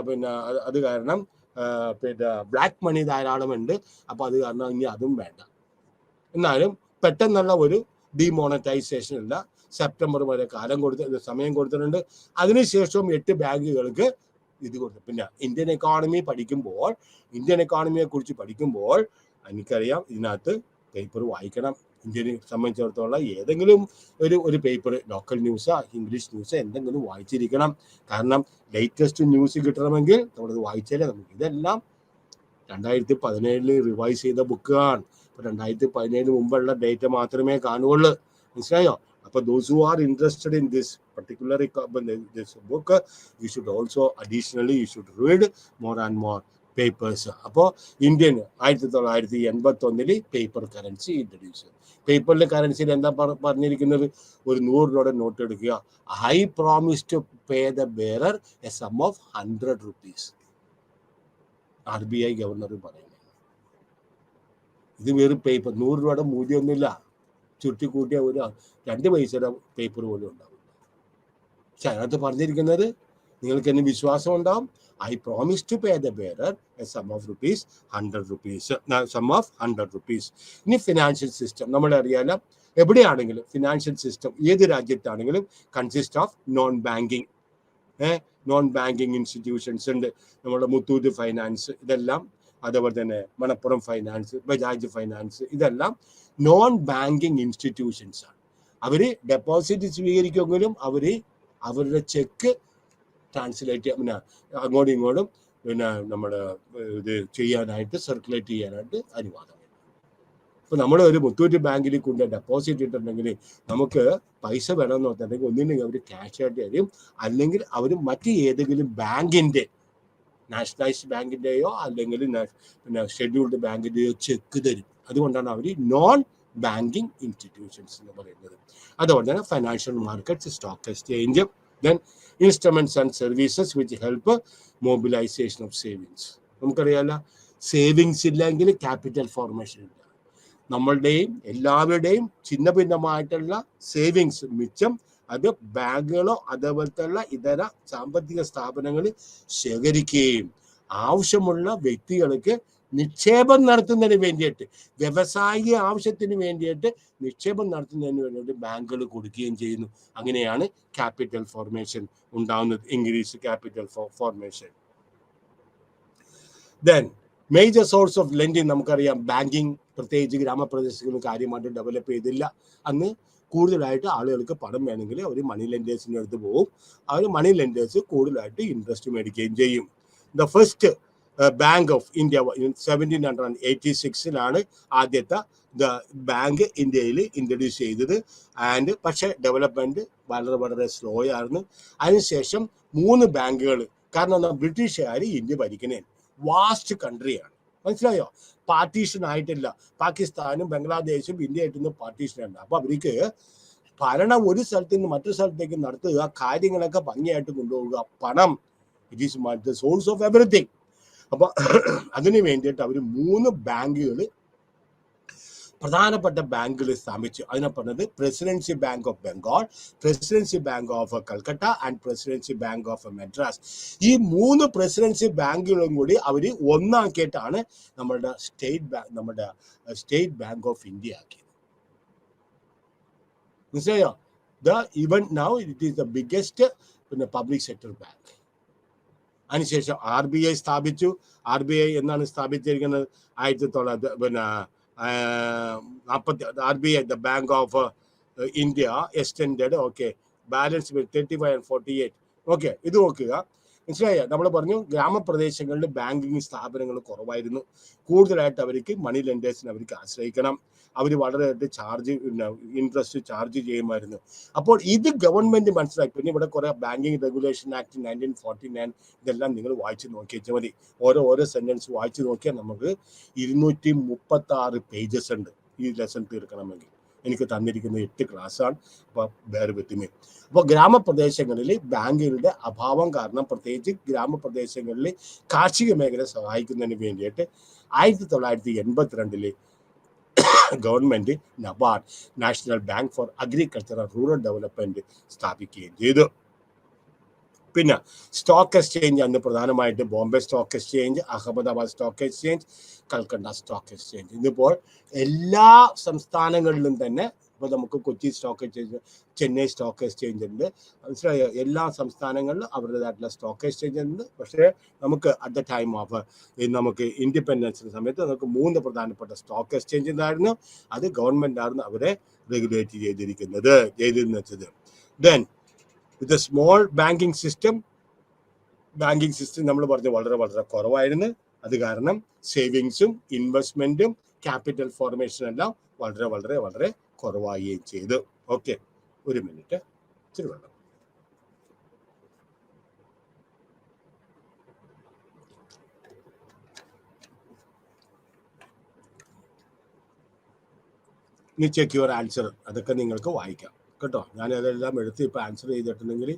Speaker 1: പിന്നെ അത് കാരണം പിന്നെ ബ്ലാക്ക് മണി ധാരാളമുണ്ട്, അപ്പൊ അത് കാരണം ഇനി അതും വേണ്ട. എന്നാലും പെട്ടെന്നുള്ള ഒരു ഡിമോണറ്റൈസേഷൻ ഇല്ല, സെപ്റ്റംബർ വരെ സമയം കൊടുത്തിട്ടുണ്ട്. അതിനുശേഷവും 8 ബാങ്കുകൾക്ക് ഇത് കൊടുത്തു. പിന്നെ ഇന്ത്യൻ എക്കോണമിയെ കുറിച്ച് പഠിക്കുമ്പോൾ എനിക്കറിയാം ഇതിനകത്ത് പേപ്പർ വായിക്കണം. ഇന്ത്യനെ സംബന്ധിച്ചിടത്തോളം ഏതെങ്കിലും ഒരു പേപ്പർ, ലോക്കൽ ന്യൂസോ ഇംഗ്ലീഷ് ന്യൂസോ എന്തെങ്കിലും വായിച്ചിരിക്കണം. കാരണം ലേറ്റസ്റ്റ് ന്യൂസ് കിട്ടണമെങ്കിൽ നമ്മളത് വായിച്ചാലേ നമുക്ക്. ഇതെല്ലാം 2017 റിവൈസ് ചെയ്ത ബുക്കാണ്. 2017 മുമ്പുള്ള ഡേറ്റ മാത്രമേ കാണുകയുള്ളൂ, മനസ്സിലായോ? അപ്പൊ those who are interested in this particular this book, you should also additionally you should read more and more papers. അപ്പോൾ ഇന്ത്യൻ 1981 പേപ്പർ കറൻസി ഇൻട്രൊഡ്യൂസ് ചെയ്തു. പേപ്പറിലെ കറൻസിയിൽ എന്താ പറഞ്ഞിരിക്കുന്നത്? ഒരു 100 രൂപയുടെ നോട്ട് എടുക്കുക, I promise to pay the bearer a sum of 100 rupees. RBI governor പറയുന്നത്. ഇത് വെറും പേപ്പർ, 100 രൂപയുടെ മൂല്യമൊന്നുമില്ല, ചുരുട്ടിക്കൂട്ടിയ ഒരു 2 പൈസയുടെ പേപ്പർ പോലും ഉണ്ടാവില്ല. പക്ഷെ അതിനകത്ത് പറഞ്ഞിരിക്കുന്നത് നിങ്ങൾക്ക് എന്നെ വിശ്വാസം ഉണ്ടാവും, I promise to pay the bearer a sum of 100 rupees. ഇനി ഫിനാൻഷ്യൽ സിസ്റ്റം നമ്മളറിയാലോ, എവിടെയാണെങ്കിലും ഫിനാൻഷ്യൽ സിസ്റ്റം ഏത് രാജ്യത്താണെങ്കിലും consist of non banking institutions ഉണ്ട്. നമ്മുടെ മുത്തൂറ്റ് ഫൈനാൻസ് ഇതെല്ലാം, അതേപോലെ തന്നെ മണപ്പുറം ഫൈനാൻസ്, ബജാജ് ഫൈനാൻസ്, ഇതെല്ലാം നോൺ ബാങ്കിങ് ഇൻസ്റ്റിറ്റ്യൂഷൻസ് ആണ്. അവര് ഡെപ്പോസിറ്റ് സ്വീകരിക്കുമെങ്കിലും അവരുടെ ചെക്ക് ട്രാൻസ്ലേറ്റ് പിന്നെ അങ്ങോട്ടും ഇങ്ങോട്ടും പിന്നെ നമ്മുടെ ഇത് ചെയ്യാനായിട്ട് സർക്കുലേറ്റ് ചെയ്യാനായിട്ട് അനുവാദമില്ല. ഇപ്പൊ നമ്മൾ ഒരു മുത്തൂറ്റ് ബാങ്കിൽ കൊണ്ട് ഡെപ്പോസിറ്റ് ഇട്ടിട്ടുണ്ടെങ്കിൽ നമുക്ക് പൈസ വേണമെന്ന് പറഞ്ഞിട്ടുണ്ടെങ്കിൽ ഒന്നില്ലെങ്കിൽ അവർ ക്യാഷ് ആയിട്ട് തരും, അല്ലെങ്കിൽ അവർ മറ്റ് ഏതെങ്കിലും ബാങ്കിന്റെ, നാഷണലൈസ്ഡ് ബാങ്കിന്റെയോ അല്ലെങ്കിൽ പിന്നെ ഷെഡ്യൂൾഡ് ബാങ്കിന്റെയോ ചെക്ക് തരും. അതുകൊണ്ടാണ് അവർ നോൺ ബാങ്കിങ് ഇൻസ്റ്റിറ്റ്യൂഷൻസ് എന്ന് പറയുന്നത്. അതുകൊണ്ട് തന്നെ financial markets, stock exchange, then instruments and services which help mobilization of savings. നമുക്കറിയാലോ, സേവിങ്സ് ഇല്ലെങ്കിൽ ക്യാപിറ്റൽ ഫോർമേഷൻ ഇല്ല. നമ്മളുടെയും എല്ലാവരുടെയും ചിന്ന ഭിന്നമായിട്ടുള്ള സേവിങ്സ് മിച്ചം അത് ബാങ്കുകളോ അതേപോലത്തെ ഇതര സാമ്പത്തിക സ്ഥാപനങ്ങൾ ശേഖരിക്കുകയും ആവശ്യമുള്ള വ്യക്തികൾക്ക് നിക്ഷേപം നടത്തുന്നതിന് വേണ്ടിയിട്ട്, വ്യവസായിക ആവശ്യത്തിന് വേണ്ടിയിട്ട് നിക്ഷേപം നടത്തുന്നതിന് വേണ്ടിയിട്ട് ബാങ്കുകൾ കൊടുക്കുകയും ചെയ്യുന്നു. അങ്ങനെയാണ് ക്യാപിറ്റൽ ഫോർമേഷൻ ഉണ്ടാകുന്നത്, increase capital formation. Then major source of lending നമുക്കറിയാം. ബാങ്കിങ് പ്രത്യേകിച്ച് ഗ്രാമപ്രദേശങ്ങളിൽ കാര്യമായിട്ട് ഡെവലപ്പ് ചെയ്തില്ല. അന്ന് കൂടുതലായിട്ട് ആളുകൾക്ക് പണം വേണമെങ്കിൽ അവർ മണി ലെൻഡേഴ്സിൻ്റെ അടുത്ത് പോകും. അവർ മണി ലെൻഡേഴ്സ് കൂടുതലായിട്ട് ഇൻട്രസ്റ്റ് മേടിക്കുകയും ചെയ്യും. The first bank of India 1786 ആദ്യത്തെ ബാങ്ക് ഇന്ത്യയിൽ ഇൻട്രൊഡ്യൂസ് ചെയ്തത്. പക്ഷേ ഡെവലപ്മെന്റ് വളരെ സ്ലോ ആയിരുന്നു. അതിനുശേഷം 3 ബാങ്കുകൾ, കാരണം ബ്രിട്ടീഷുകാർ ഇന്ത്യ ഭരിക്കുന്നേ വാസ്റ്റ് കൺട്രിയാണ്, മനസ്സിലായോ? പാർട്ടീഷൻ ആയിട്ടില്ല. പാകിസ്ഥാനും ബംഗ്ലാദേശും ഇന്ത്യയായിട്ടൊന്നും പാർട്ടീഷനുണ്ട്. അപ്പൊ അവർക്ക് ഭരണം ഒരു സ്ഥലത്ത് നിന്ന് മറ്റൊരു സ്ഥലത്തേക്ക് നടത്തുക, കാര്യങ്ങളൊക്കെ ഭംഗിയായിട്ട് കൊണ്ടുപോവുക, പണം it is the source of everything. അപ്പൊ അതിന് വേണ്ടിയിട്ട് അവർ 3 ബാങ്കുകൾ, പ്രധാനപ്പെട്ട ബാങ്കുകൾ സ്ഥാപിച്ചു. അതിനെ പറഞ്ഞത് presidency bank of Bengal, presidency bank of Calcutta and presidency bank of Madras. ഈ 3 പ്രസിഡൻസി ബാങ്കുകളും കൂടി അവർ ഒന്നാക്കിയിട്ടാണ് നമ്മുടെ സ്റ്റേറ്റ് ബാങ്ക് ഓഫ് ഇന്ത്യ ആക്കിയത്. മനസ്സിലായോ? Even now it is the biggest public sector bank. അതിനുശേഷം RBI സ്ഥാപിച്ചു. RBI എന്നാണ് സ്ഥാപിച്ചിരിക്കുന്നത്? 1940 RBI, the bank of India extended. Okay, balance 35 and 48. Okay, ഇത് നോക്കുക. മനസ്സിലായോ? നമ്മൾ പറഞ്ഞു ഗ്രാമപ്രദേശങ്ങളിൽ ബാങ്കിങ് സ്ഥാപനങ്ങൾ കുറവായിരുന്നു. കൂടുതലായിട്ട് അവർക്ക് മണി ലെൻഡേഴ്സിന് അവർക്ക് ആശ്രയിക്കണം. അവർ വളരെയായിട്ട് ഇൻട്രസ്റ്റ് ചാർജ് ചെയ്യുമായിരുന്നു. അപ്പോൾ ഇത് ഗവൺമെന്റ് മനസ്സിലാക്കി. പിന്നെ ഇവിടെ കുറെ ബാങ്കിങ് റെഗുലേഷൻ ആക്ട് 1949 ഇതെല്ലാം നിങ്ങൾ വായിച്ചു നോക്കിയാൽ മതി. ഓരോ സെന്റൻസ് വായിച്ചു നോക്കിയാൽ നമുക്ക് 236 പേജസ് ഉണ്ട് ഈ ലെസൺ തീർക്കണമെങ്കിൽ. എനിക്ക് തന്നിരിക്കുന്നത് 8 ക്ലാസ്സാണ്. അപ്പോൾ വേറെ വ്യക്തിമേ. അപ്പോൾ ഗ്രാമപ്രദേശങ്ങളിൽ ബാങ്കുകളുടെ അഭാവം കാരണം, പ്രത്യേകിച്ച് ഗ്രാമപ്രദേശങ്ങളിൽ കാർഷിക മേഖല സഹായിക്കുന്നതിന് വേണ്ടിയിട്ട് 1982 government NABARD, national bank for agriculture and rural development സ്ഥാപിക്കുകയും ചെയ്തു. പിന്നെ സ്റ്റോക്ക് എക്സ്ചേഞ്ച് അന്ന് പ്രധാനമായിട്ട് Bombay stock exchange, Ahmedabad stock exchange, Calcutta stock exchange. ഇതിപ്പോൾ എല്ലാ സംസ്ഥാനങ്ങളിലും തന്നെ ഇപ്പോൾ നമുക്ക് Kochi stock exchange, Chennai stock exchange ഉണ്ട്. മനസ്സിലായോ? എല്ലാ സംസ്ഥാനങ്ങളിലും അവരുടേതായിട്ടുള്ള സ്റ്റോക്ക് എക്സ്ചേഞ്ച് ഉണ്ട്. പക്ഷേ നമുക്ക് അറ്റ് ദ ടൈം ഓഫ് നമുക്ക് ഇൻഡിപെൻഡൻസിന് സമയത്ത് നമുക്ക് 3 പ്രധാനപ്പെട്ട സ്റ്റോക്ക് എക്സ്ചേഞ്ച് ഉണ്ടായിരുന്നു. അത് ഗവൺമെന്റ് ആയിരുന്നു അവരെ റെഗുലേറ്റ് ചെയ്തിരുന്നത്. Then with a small banking system നമ്മൾ പറഞ്ഞ് വളരെ കുറവായിരുന്നു. അത് കാരണം സേവിങ്സും ഇൻവെസ്റ്റ്മെന്റും ക്യാപിറ്റൽ ഫോർമേഷനും എല്ലാം വളരെ കുറവാകുകയും ചെയ്തു. ഓക്കെ, ഒരു മിനിറ്റ്, ഇച്ചിരി വെള്ളം. ഇനി ചെക്ക് യുവർ ആൻസർ. അതൊക്കെ നിങ്ങൾക്ക് വായിക്കാം കേട്ടോ. ഞാൻ അതെല്ലാം എടുത്ത് ഇപ്പൊ ആൻസർ ചെയ്തിട്ടുണ്ടെങ്കിൽ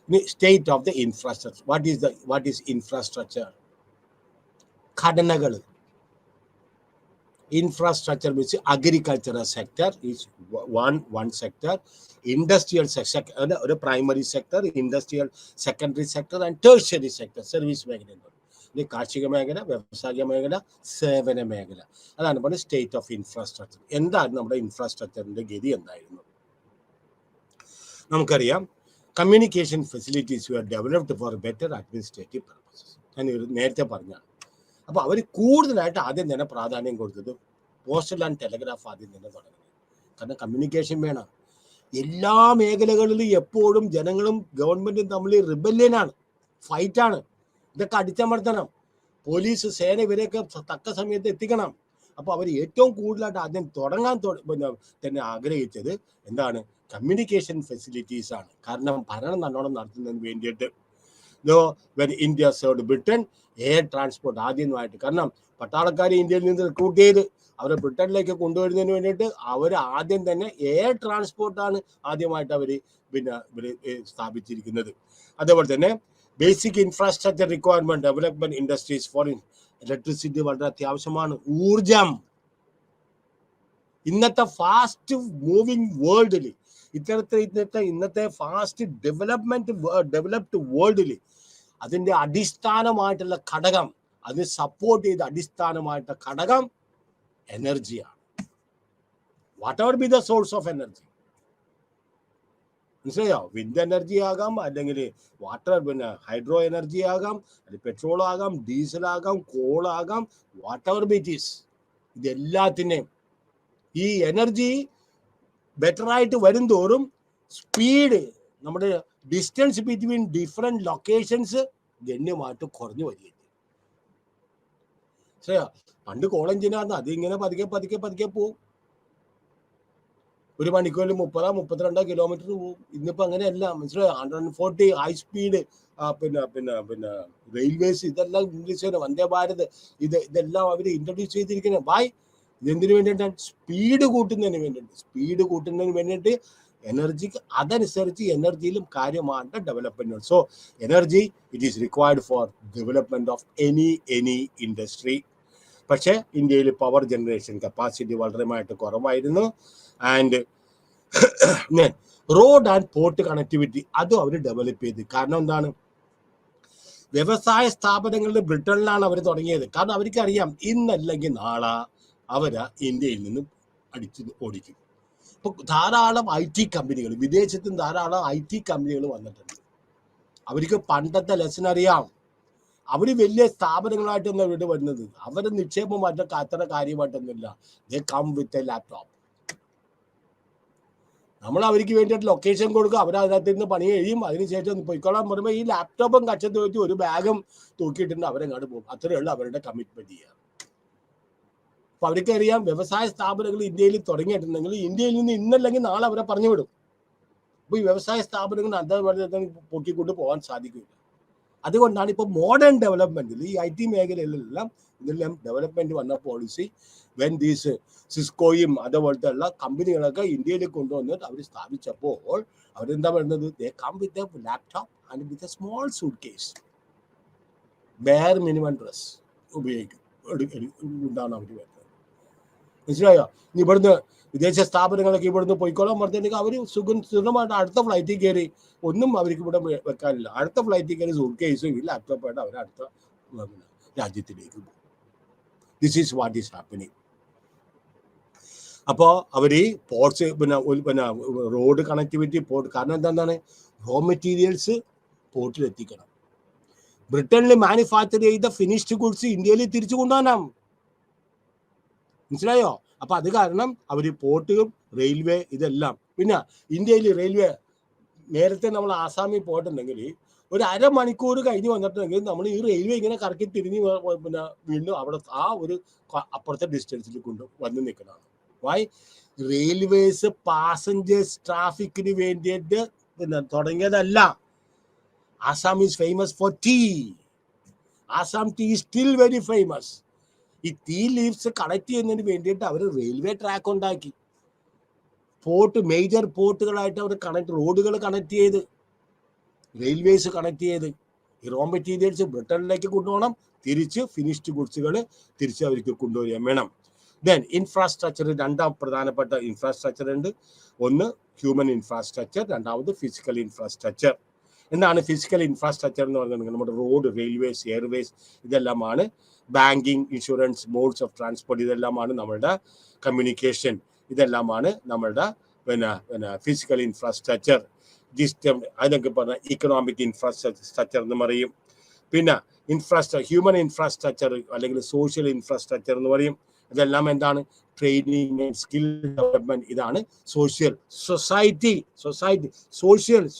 Speaker 1: ഇനി state of the infrastructure. What is infrastructure? ഘടനകൾ. Infrastructure means agricultural sector is one sector, industrial sector, ഒരു primary sector, industrial secondary sector and tertiary sector, service മേഖല. ഇനി കാർഷിക മേഖല, വ്യവസായിക മേഖല, സേവന മേഖല. അതാണ് പറയുന്നത് സ്റ്റേറ്റ് ഓഫ് ഇൻഫ്രാസ്ട്രക്ചർ. എന്താണ് നമ്മുടെ ഇൻഫ്രാസ്ട്രക്ചറിന്റെ ഗതി എന്തായിരുന്നു? നമുക്കറിയാം, communication facilities were developed for better administrative purposes. ഞാൻ നേരത്തെ പറഞ്ഞാണ്. അപ്പോൾ അവർ കൂടുതലായിട്ട് ആദ്യം തന്നെ പ്രാധാന്യം കൊടുത്തത് പോസ്റ്റൽ ആൻഡ് ടെലഗ്രാഫ് ആദ്യം തന്നെ തുടങ്ങി. കാരണം കമ്മ്യൂണിക്കേഷൻ വേണം. എല്ലാ മേഖലകളിലും എപ്പോഴും ജനങ്ങളും ഗവൺമെന്റും തമ്മിൽ റിബല്യനാണ്, ഫൈറ്റാണ്. ഇതൊക്കെ അടിച്ചമർത്തണം. പോലീസ്, സേന ഇവരെയൊക്കെ തക്ക സമയത്ത് എത്തിക്കണം. അപ്പോൾ അവർ ഏറ്റവും കൂടുതലായിട്ട് ആദ്യം തുടങ്ങാൻ തന്നെ ആഗ്രഹിച്ചത് എന്താണ്? കമ്മ്യൂണിക്കേഷൻ ഫെസിലിറ്റീസ് ആണ്. കാരണം ഭരണം നല്ലോണം നടത്തുന്നതിന് വേണ്ടിയിട്ട്. when India served Britain, air transport ആദ്യമായിട്ട്. കാരണം പട്ടാളക്കാരെ ഇന്ത്യയിൽ നിന്ന് റിക്രൂട്ട് ചെയ്ത് അവരെ ബ്രിട്ടനിലേക്ക് കൊണ്ടുവരുന്നതിന് വേണ്ടിയിട്ട് അവർ ആദ്യം തന്നെ എയർ ട്രാൻസ്പോർട്ടാണ് ആദ്യമായിട്ട് അവർ സ്ഥാപിച്ചിരിക്കുന്നത്. അതേപോലെ തന്നെ basic infrastructure requirement development industries for electricity വളരെ അത്യാവശ്യമാണ്. ഊർജം. ഇന്നത്തെ ഫാസ്റ്റ് മൂവിങ് വേൾഡിൽ, ഇന്നത്തെ ഫാസ്റ്റ് ഡെവലപ്ഡ് വേൾഡിൽ അതിന്റെ അടിസ്ഥാനമായിട്ടുള്ള ഘടകം, അതിന് സപ്പോർട്ട് ചെയ്ത അടിസ്ഥാനമായിട്ടുള്ള ഘടകം എനർജിയാണ്. What ever B the source of energy. മനസ്സിലായോ? വിൻഡ് എനർജി ആകാം, അല്ലെങ്കിൽ ഹൈഡ്രോ എനർജി ആകാം, അല്ലെങ്കിൽ പെട്രോൾ ആകാം, ഡീസൽ ആകാം, കോൾ ആകാം, whatever be it is. ഇതെല്ലാത്തിനെയും ഈ എനർജി ബെറ്റർ ആയിട്ട് വരും തോറും സ്പീഡ്, നമ്മുടെ ഡിസ്റ്റൻസ് ബിറ്റ്വീൻ ഡിഫറെന്റ് ലൊക്കേഷൻസ് ഗണ്യമായിട്ട് കുറഞ്ഞു വരികയും. ശരിയാ? പണ്ട് കോൾ എഞ്ചിനായിരുന്നു, അതിങ്ങനെ പതുക്കെ പോകും. ഒരു മണിക്കൂറിൽ 30-32 കിലോമീറ്റർ പോകും. ഇന്നിപ്പോൾ അങ്ങനെയല്ല, മനസ്സിലായോ? 140 ഹൈ സ്പീഡ് പിന്നെ റെയിൽവേസ് ഇതെല്ലാം ഇംഗ്ലീഷ് വന്ദേ ഭാരത് ഇതെല്ലാം അവർ ഇൻട്രൊഡ്യൂസ് ചെയ്തിരിക്കുന്നത്. വൈ? ഇതെന്തിനു വേണ്ടിയിട്ടാണ്? സ്പീഡ് കൂട്ടുന്നതിന് വേണ്ടിയിട്ട്. സ്പീഡ് കൂട്ടുന്നതിന് വേണ്ടിയിട്ട് എനർജിക്ക് അതനുസരിച്ച് എനർജിയിലും കാര്യമാണ് development. So energy it is required for development of any industry. പക്ഷേ ഇന്ത്യയിൽ പവർ ജനറേഷൻ കപ്പാസിറ്റി വളരെയായിട്ട് കുറവായിരുന്നു. And road and port connectivity അതും അവർ ഡെവലപ്പ് ചെയ്ത്. കാരണം എന്താണ്? വ്യവസായ സ്ഥാപനങ്ങളുടെ ബ്രിട്ടനിലാണ് അവർ തുടങ്ങിയത്. കാരണം അവർക്കറിയാം ഇന്നല്ലെങ്കിൽ നാളെ അവര് ഇന്ത്യയിൽ നിന്നും അടിച്ച് ഓടിക്കും. ഇപ്പൊ ധാരാളം IT കമ്പനികൾ, വിദേശത്തും ധാരാളം IT കമ്പനികൾ വന്നിട്ടുണ്ട്. അവർക്ക് പണ്ടത്തെ ലെസൺ അറിയാം. അവര് വലിയ സ്ഥാപനങ്ങളായിട്ടൊന്നും ഇവിടെ വരുന്നത്. അവരുടെ നിക്ഷേപം അത്ര കാര്യമായിട്ടൊന്നുമില്ല. They come with a laptop. നമ്മൾ അവർക്ക് വേണ്ടിയിട്ട് ലൊക്കേഷൻ കൊടുക്കുക, അവർ അതിനകത്ത് നിന്ന് പണി കഴിയും, അതിനുശേഷം പോയിക്കോളാൻ പറയുമ്പോൾ ഈ ലാപ്ടോപ്പും കച്ചത്ത് വെച്ച് ഒരു ബാഗും തൂക്കിയിട്ടുണ്ട് അവരെങ്ങോട്ട് പോകും. അത്രയേ ഉള്ളൂ അവരുടെ കമ്മിറ്റ്മെന്റ് ചെയ്യുക. അപ്പൊ അവർക്കറിയാം വ്യവസായ സ്ഥാപനങ്ങൾ ഇന്ത്യയിൽ തുടങ്ങിയിട്ടുണ്ടെങ്കിൽ ഇന്ത്യയിൽ നിന്ന് ഇന്നല്ലെങ്കിൽ നാളെ അവരെ പറഞ്ഞു വിടും. അപ്പൊ ഈ വ്യവസായ സ്ഥാപനങ്ങൾ അതേപോലെ പൊക്കിക്കൊണ്ട് പോകാൻ സാധിക്കില്ല. അതുകൊണ്ടാണ് ഇപ്പോൾ മോഡേൺ ഡെവലപ്മെന്റിൽ ഈ IT മേഖലയിലെല്ലാം ഇതെല്ലാം ഡെവലപ്മെന്റ് വന്ന പോളിസി വെൻ ദീസ് സിസ്കോയും അതേപോലത്തെ ഉള്ള കമ്പനികളൊക്കെ ഇന്ത്യയിൽ കൊണ്ടുവന്നിട്ട് അവർ സ്ഥാപിച്ചപ്പോൾ അവരെന്താ പറയുന്നത്? They come with a laptop and with a small suitcase, bare minimum dress ഉപയോഗിക്കും ഉണ്ടാണ് അവർ വരുന്നത്. മനസ്സിലായോ? ഇനി ഇവിടുന്ന് വിദേശ സ്ഥാപനങ്ങളൊക്കെ ഇവിടുന്ന് പോയിക്കോളാൻ പറഞ്ഞിട്ടുണ്ടെങ്കിൽ അവർ സുഖമായിട്ട് അടുത്ത ഫ്ലൈറ്റിൽ കയറി ഒന്നും അവർക്ക് ഇവിടെ വെക്കാനില്ല. അടുത്ത ഫ്ലൈറ്റിൽ കയറി സൂട്ട് കേസും ഈ ലാപ്ടോപ്പായിട്ട് അവർ അടുത്ത രാജ്യത്തിലേക്ക് പോകും. This is what is happening. അപ്പോൾ അവർ പോർട്സ് പിന്നെ റോഡ് കണക്ടിവിറ്റി പോർട്ട്. കാരണം എന്താണ്? റോ മെറ്റീരിയൽസ് പോർട്ടിൽ എത്തിക്കണം. ബ്രിട്ടനിൽ മാനുഫാക്ചർ ചെയ്ത ഫിനിഷ്ഡ് ഗുഡ്സ് ഇന്ത്യയിൽ തിരിച്ചു കൊണ്ടുപോകാനാം. മനസ്സിലായോ? അപ്പൊ അത് കാരണം അവർ പോർട്ടും റെയിൽവേ ഇതെല്ലാം. പിന്നെ ഇന്ത്യയിൽ റെയിൽവേ നേരത്തെ നമ്മൾ ആസാമിൽ പോയിട്ടുണ്ടെങ്കിൽ ഒരു അരമണിക്കൂർ കഴിഞ്ഞ് വന്നിട്ടുണ്ടെങ്കിൽ നമ്മൾ ഈ റെയിൽവേ ഇങ്ങനെ കറക്കി തിരിഞ്ഞ് പിന്നെ വീണ്ടും അവിടെ ആ ഒരു അപ്പുറത്തെ ഡിസ്റ്റൻസിൽ കൊണ്ട് വന്ന് നിൽക്കുന്നതാണ്. വൈ? റെയിൽവേസ് പാസഞ്ചേഴ്സ് ട്രാഫിക്കിന് വേണ്ടിയിട്ട് പിന്നെ തുടങ്ങിയതല്ല. Assam is famous for tea. Assam tea is still very famous. ഈ ടീ ലീവ്സ് കണക്ട് ചെയ്യുന്നതിന് വേണ്ടിയിട്ട് അവർ റെയിൽവേ ട്രാക്ക് ഉണ്ടാക്കി. പോർട്ട് മേജർ പോർട്ടുകളായിട്ട് അവർ റോഡുകൾ കണക്ട് ചെയ്ത്, റെയിൽവേസ് കണക്ട് ചെയ്ത് ഈ റോ മെറ്റീരിയൽസ് ബ്രിട്ടനിലേക്ക് കൊണ്ടുപോകണം. തിരിച്ച് ഫിനിഷ്ഡ് ഗുഡ്സുകൾ തിരിച്ച് അവർക്ക് കൊണ്ടുവരികയും വേണം. ദെൻ ഇൻഫ്രാസ്ട്രക്ചർ, രണ്ടാം പ്രധാനപ്പെട്ട ഇൻഫ്രാസ്ട്രക്ചർ ഉണ്ട്. ഒന്ന് ഹ്യൂമൻ ഇൻഫ്രാസ്ട്രക്ചർ, രണ്ടാമത് ഫിസിക്കൽ ഇൻഫ്രാസ്ട്രക്ചർ. എന്താണ് ഫിസിക്കൽ ഇൻഫ്രാസ്ട്രക്ചർ എന്ന് പറഞ്ഞിട്ടുണ്ടെങ്കിൽ നമ്മുടെ റോഡ്, റെയിൽവേസ്, എയർവേസ് ഇതെല്ലാമാണ്. Banking, insurance, modes of transport ഇതെല്ലാമാണ് നമ്മളുടെ കമ്മ്യൂണിക്കേഷൻ, ഇതെല്ലാമാണ് നമ്മളുടെ പിന്നെ ഫിസിക്കൽ ഇൻഫ്രാസ്ട്രക്ചർ. അതൊക്കെ പറഞ്ഞാൽ ഇക്കണോമിക് ഇൻഫ്രാസ്ട്രക്ചർ എന്ന് പറയും. പിന്നെ ഹ്യൂമൻ ഇൻഫ്രാസ്ട്രക്ചർ അല്ലെങ്കിൽ സോഷ്യൽ ഇൻഫ്രാസ്ട്രക്ചർ എന്ന് പറയും. ഇതെല്ലാം എന്താണ്? Training and skill development. ഇതാണ് സോഷ്യൽ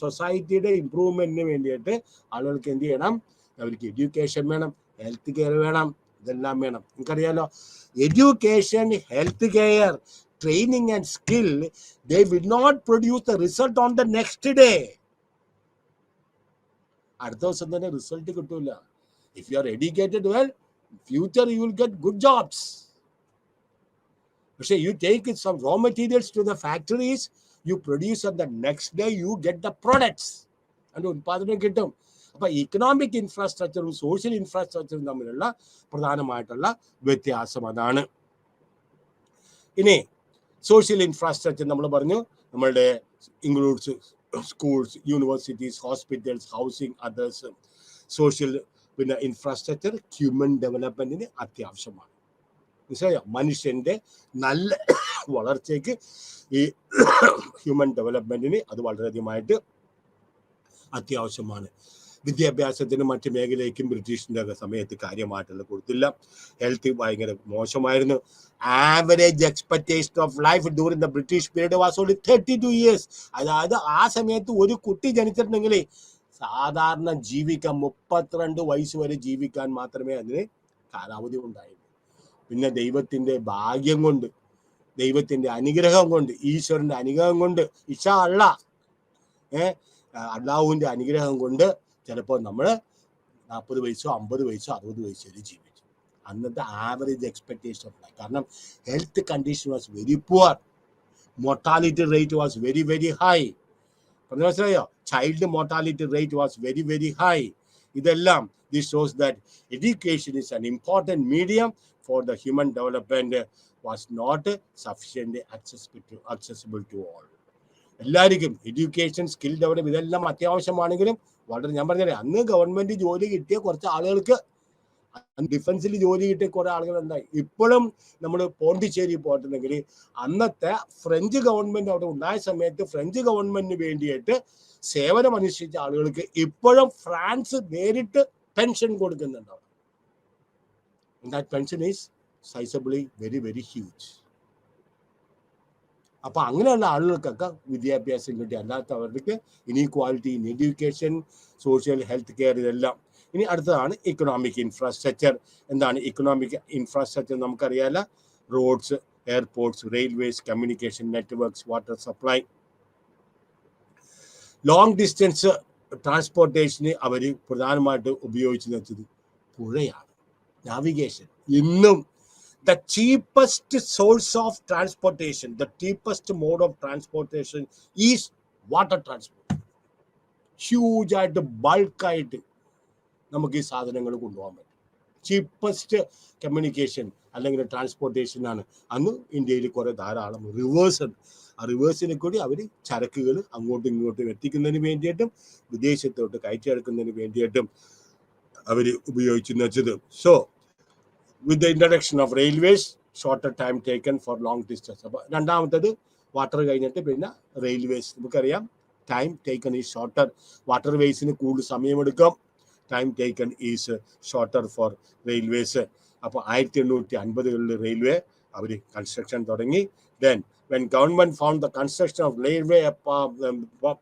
Speaker 1: സൊസൈറ്റിയുടെ ഇംപ്രൂവ്മെന്റിന് വേണ്ടിയിട്ട് ആളുകൾക്ക് എന്ത് ചെയ്യണം? അവർക്ക് എഡ്യൂക്കേഷൻ വേണം, ഹെൽത്ത് കെയർ വേണം, ഇതെല്ലാം വേണം. നിങ്ങൾക്കറിയാലോ, education, health care, training and skill, they will not produce the result on the next day. അടുത്ത ദിവസം തന്നെ റിസൾട്ട് കിട്ടൂല. If you are educated well, future you will get good jobs. പക്ഷേ you take some raw materials to the factories, you produce, and the next day you get the products. അതിന്റെ ഉത്പാദനം കിട്ടും. അപ്പൊ economic ഇൻഫ്രാസ്ട്രക്ചറും social ഇൻഫ്രാസ്ട്രക്ചറും തമ്മിലുള്ള പ്രധാനമായിട്ടുള്ള വ്യത്യാസം അതാണ്. ഇനി സോഷ്യൽ ഇൻഫ്രാസ്ട്രക്ചർ നമ്മൾ പറഞ്ഞു, നമ്മളുടെ includes schools, universities, hospitals, housing, others. Social പിന്നെ ഇൻഫ്രാസ്ട്രക്ചർ ഹ്യൂമൻ ഡെവലപ്മെന്റിന് അത്യാവശ്യമാണ്. മനസ്സിലായോ? മനുഷ്യന്റെ നല്ല വളർച്ചയ്ക്ക് ഈ ഹ്യൂമൻ ഡെവലപ്മെന്റിന് അത് വളരെയധികമായിട്ട് അത്യാവശ്യമാണ്. വിദ്യാഭ്യാസത്തിന് മറ്റ് മേഖലയ്ക്കും ബ്രിട്ടീഷിന്റെ സമയത്ത് കാര്യമായിട്ടുള്ള കൊടുത്തില്ല. ഹെൽത്ത് ഭയങ്കര മോശമായിരുന്നു. Average expectation of life during the British period was only 32 years. അതായത് ആ സമയത്ത് ഒരു കുട്ടി ജനിച്ചിട്ടുണ്ടെങ്കിൽ സാധാരണ ജീവിക്കാൻ 32 വയസ്സ് വരെ ജീവിക്കാൻ മാത്രമേ അതിന് കാലാവധി ഉണ്ടായിരുന്നു. പിന്നെ ദൈവത്തിന്റെ ഭാഗ്യം കൊണ്ട് ദൈവത്തിന്റെ അനുഗ്രഹം കൊണ്ട്, ഈശ്വരന്റെ അനുഗ്രഹം കൊണ്ട്, ഇൻഷാ അല്ലാ അള്ളാഹുവിന്റെ അനുഗ്രഹം കൊണ്ട് ചിലപ്പോൾ നമ്മൾ 40 വയസ്സോ 50 വയസ്സോ 60 വയസ്സോ ജീവിച്ചു. അന്നത്തെ ആവറേജ് എക്സ്പെക്ടേഷൻ ഓഫ് ലൈഫ്. കാരണം health condition was very poor, mortality rate was very very high. മനസ്സിലായോ? Child mortality rate was very very high. ഇതെല്ലാം this shows that education is an important medium for the human development was not sufficiently accessible to all. എല്ലാവർക്കും education, skill develop ഇതെല്ലാം അത്യാവശ്യമാണെങ്കിലും വളരെ, ഞാൻ പറഞ്ഞേ, അന്ന് government ജോലി കിട്ടിയ കുറച്ച് ആളുകൾക്ക്, ഡിഫൻസിൽ ജോലി കിട്ടിയ കുറെ ആളുകളുണ്ടായി. ഇപ്പോഴും നമ്മൾ പോണ്ടിച്ചേരി പോയിട്ടുണ്ടെങ്കിൽ അന്നത്തെ ഫ്രഞ്ച് ഗവൺമെന്റ് അവിടെ ഉണ്ടായ സമയത്ത് ഫ്രഞ്ച് ഗവൺമെന്റിന് വേണ്ടിയിട്ട് സേവനം അനുഷ്ഠിച്ച ആളുകൾക്ക് ഇപ്പോഴും ഫ്രാൻസ് നേരിട്ട് പെൻഷൻ കൊടുക്കുന്നുണ്ട്. That pension is sizeably very very huge. അപ്പൊ അങ്ങനെയുള്ള ആളുകൾക്കൊക്കെ വിദ്യാഭ്യാസം കിട്ടി. അല്ലാത്തവർക്ക് inequality in education, social, health care, ഇതെല്ലാം. ഇനി അടുത്തതാണ് ഇക്കണോമിക് ഇൻഫ്രാസ്ട്രക്ചർ. എന്താണ് ഇക്കണോമിക് ഇൻഫ്രാസ്ട്രക്ചർ? നമുക്കറിയാലോ, roads, airports, railways, communication networks, water supply. Long distance ട്രാൻസ്പോർട്ടേഷന് അവർ പ്രധാനമായിട്ട് ഉപയോഗിച്ചെന്ന് വെച്ചത് പുഴയാണ്, നാവിഗേഷൻ. ഇന്നും the cheapest source of transportation, the cheapest mode of transportation is water transport. Huge ആയിട്ട്, ബൾക്കായിട്ട് നമുക്ക് ഈ സാധനങ്ങൾ കൊണ്ടുപോകാൻ പറ്റും. ചീപ്പസ്റ്റ് കമ്മ്യൂണിക്കേഷൻ അല്ലെങ്കിൽ ട്രാൻസ്പോർട്ടേഷൻ ആണ്. അന്ന് ഇന്ത്യയിൽ കുറെ ധാരാളം റിവേഴ്സ് ഉണ്ട്. ആ റിവേഴ്സിനെ കൂടി അവർ ചരക്കുകൾ അങ്ങോട്ടും ഇങ്ങോട്ടും എത്തിക്കുന്നതിന് വേണ്ടിയിട്ടും വിദേശത്തോട്ട് കയറ്റിയെടുക്കുന്നതിന് വേണ്ടിയിട്ടും അവർ ഉപയോഗിച്ചെന്ന് വെച്ചത്. So with the introduction of railways, shorter time taken for long distance. അപ്പോൾ രണ്ടാമത്തേത് വാട്ടർ കഴിഞ്ഞിട്ട് പിന്നെ റെയിൽവേസ്. നമുക്കറിയാം time taken is shorter. Water വേസിന് കൂടുതൽ സമയമെടുക്കും, time taken is shorter for railways. അപ്പോൾ 1850-കളിൽ റെയിൽവേ അവർ കൺസ്ട്രക്ഷൻ തുടങ്ങി. Then when government found the construction of railway a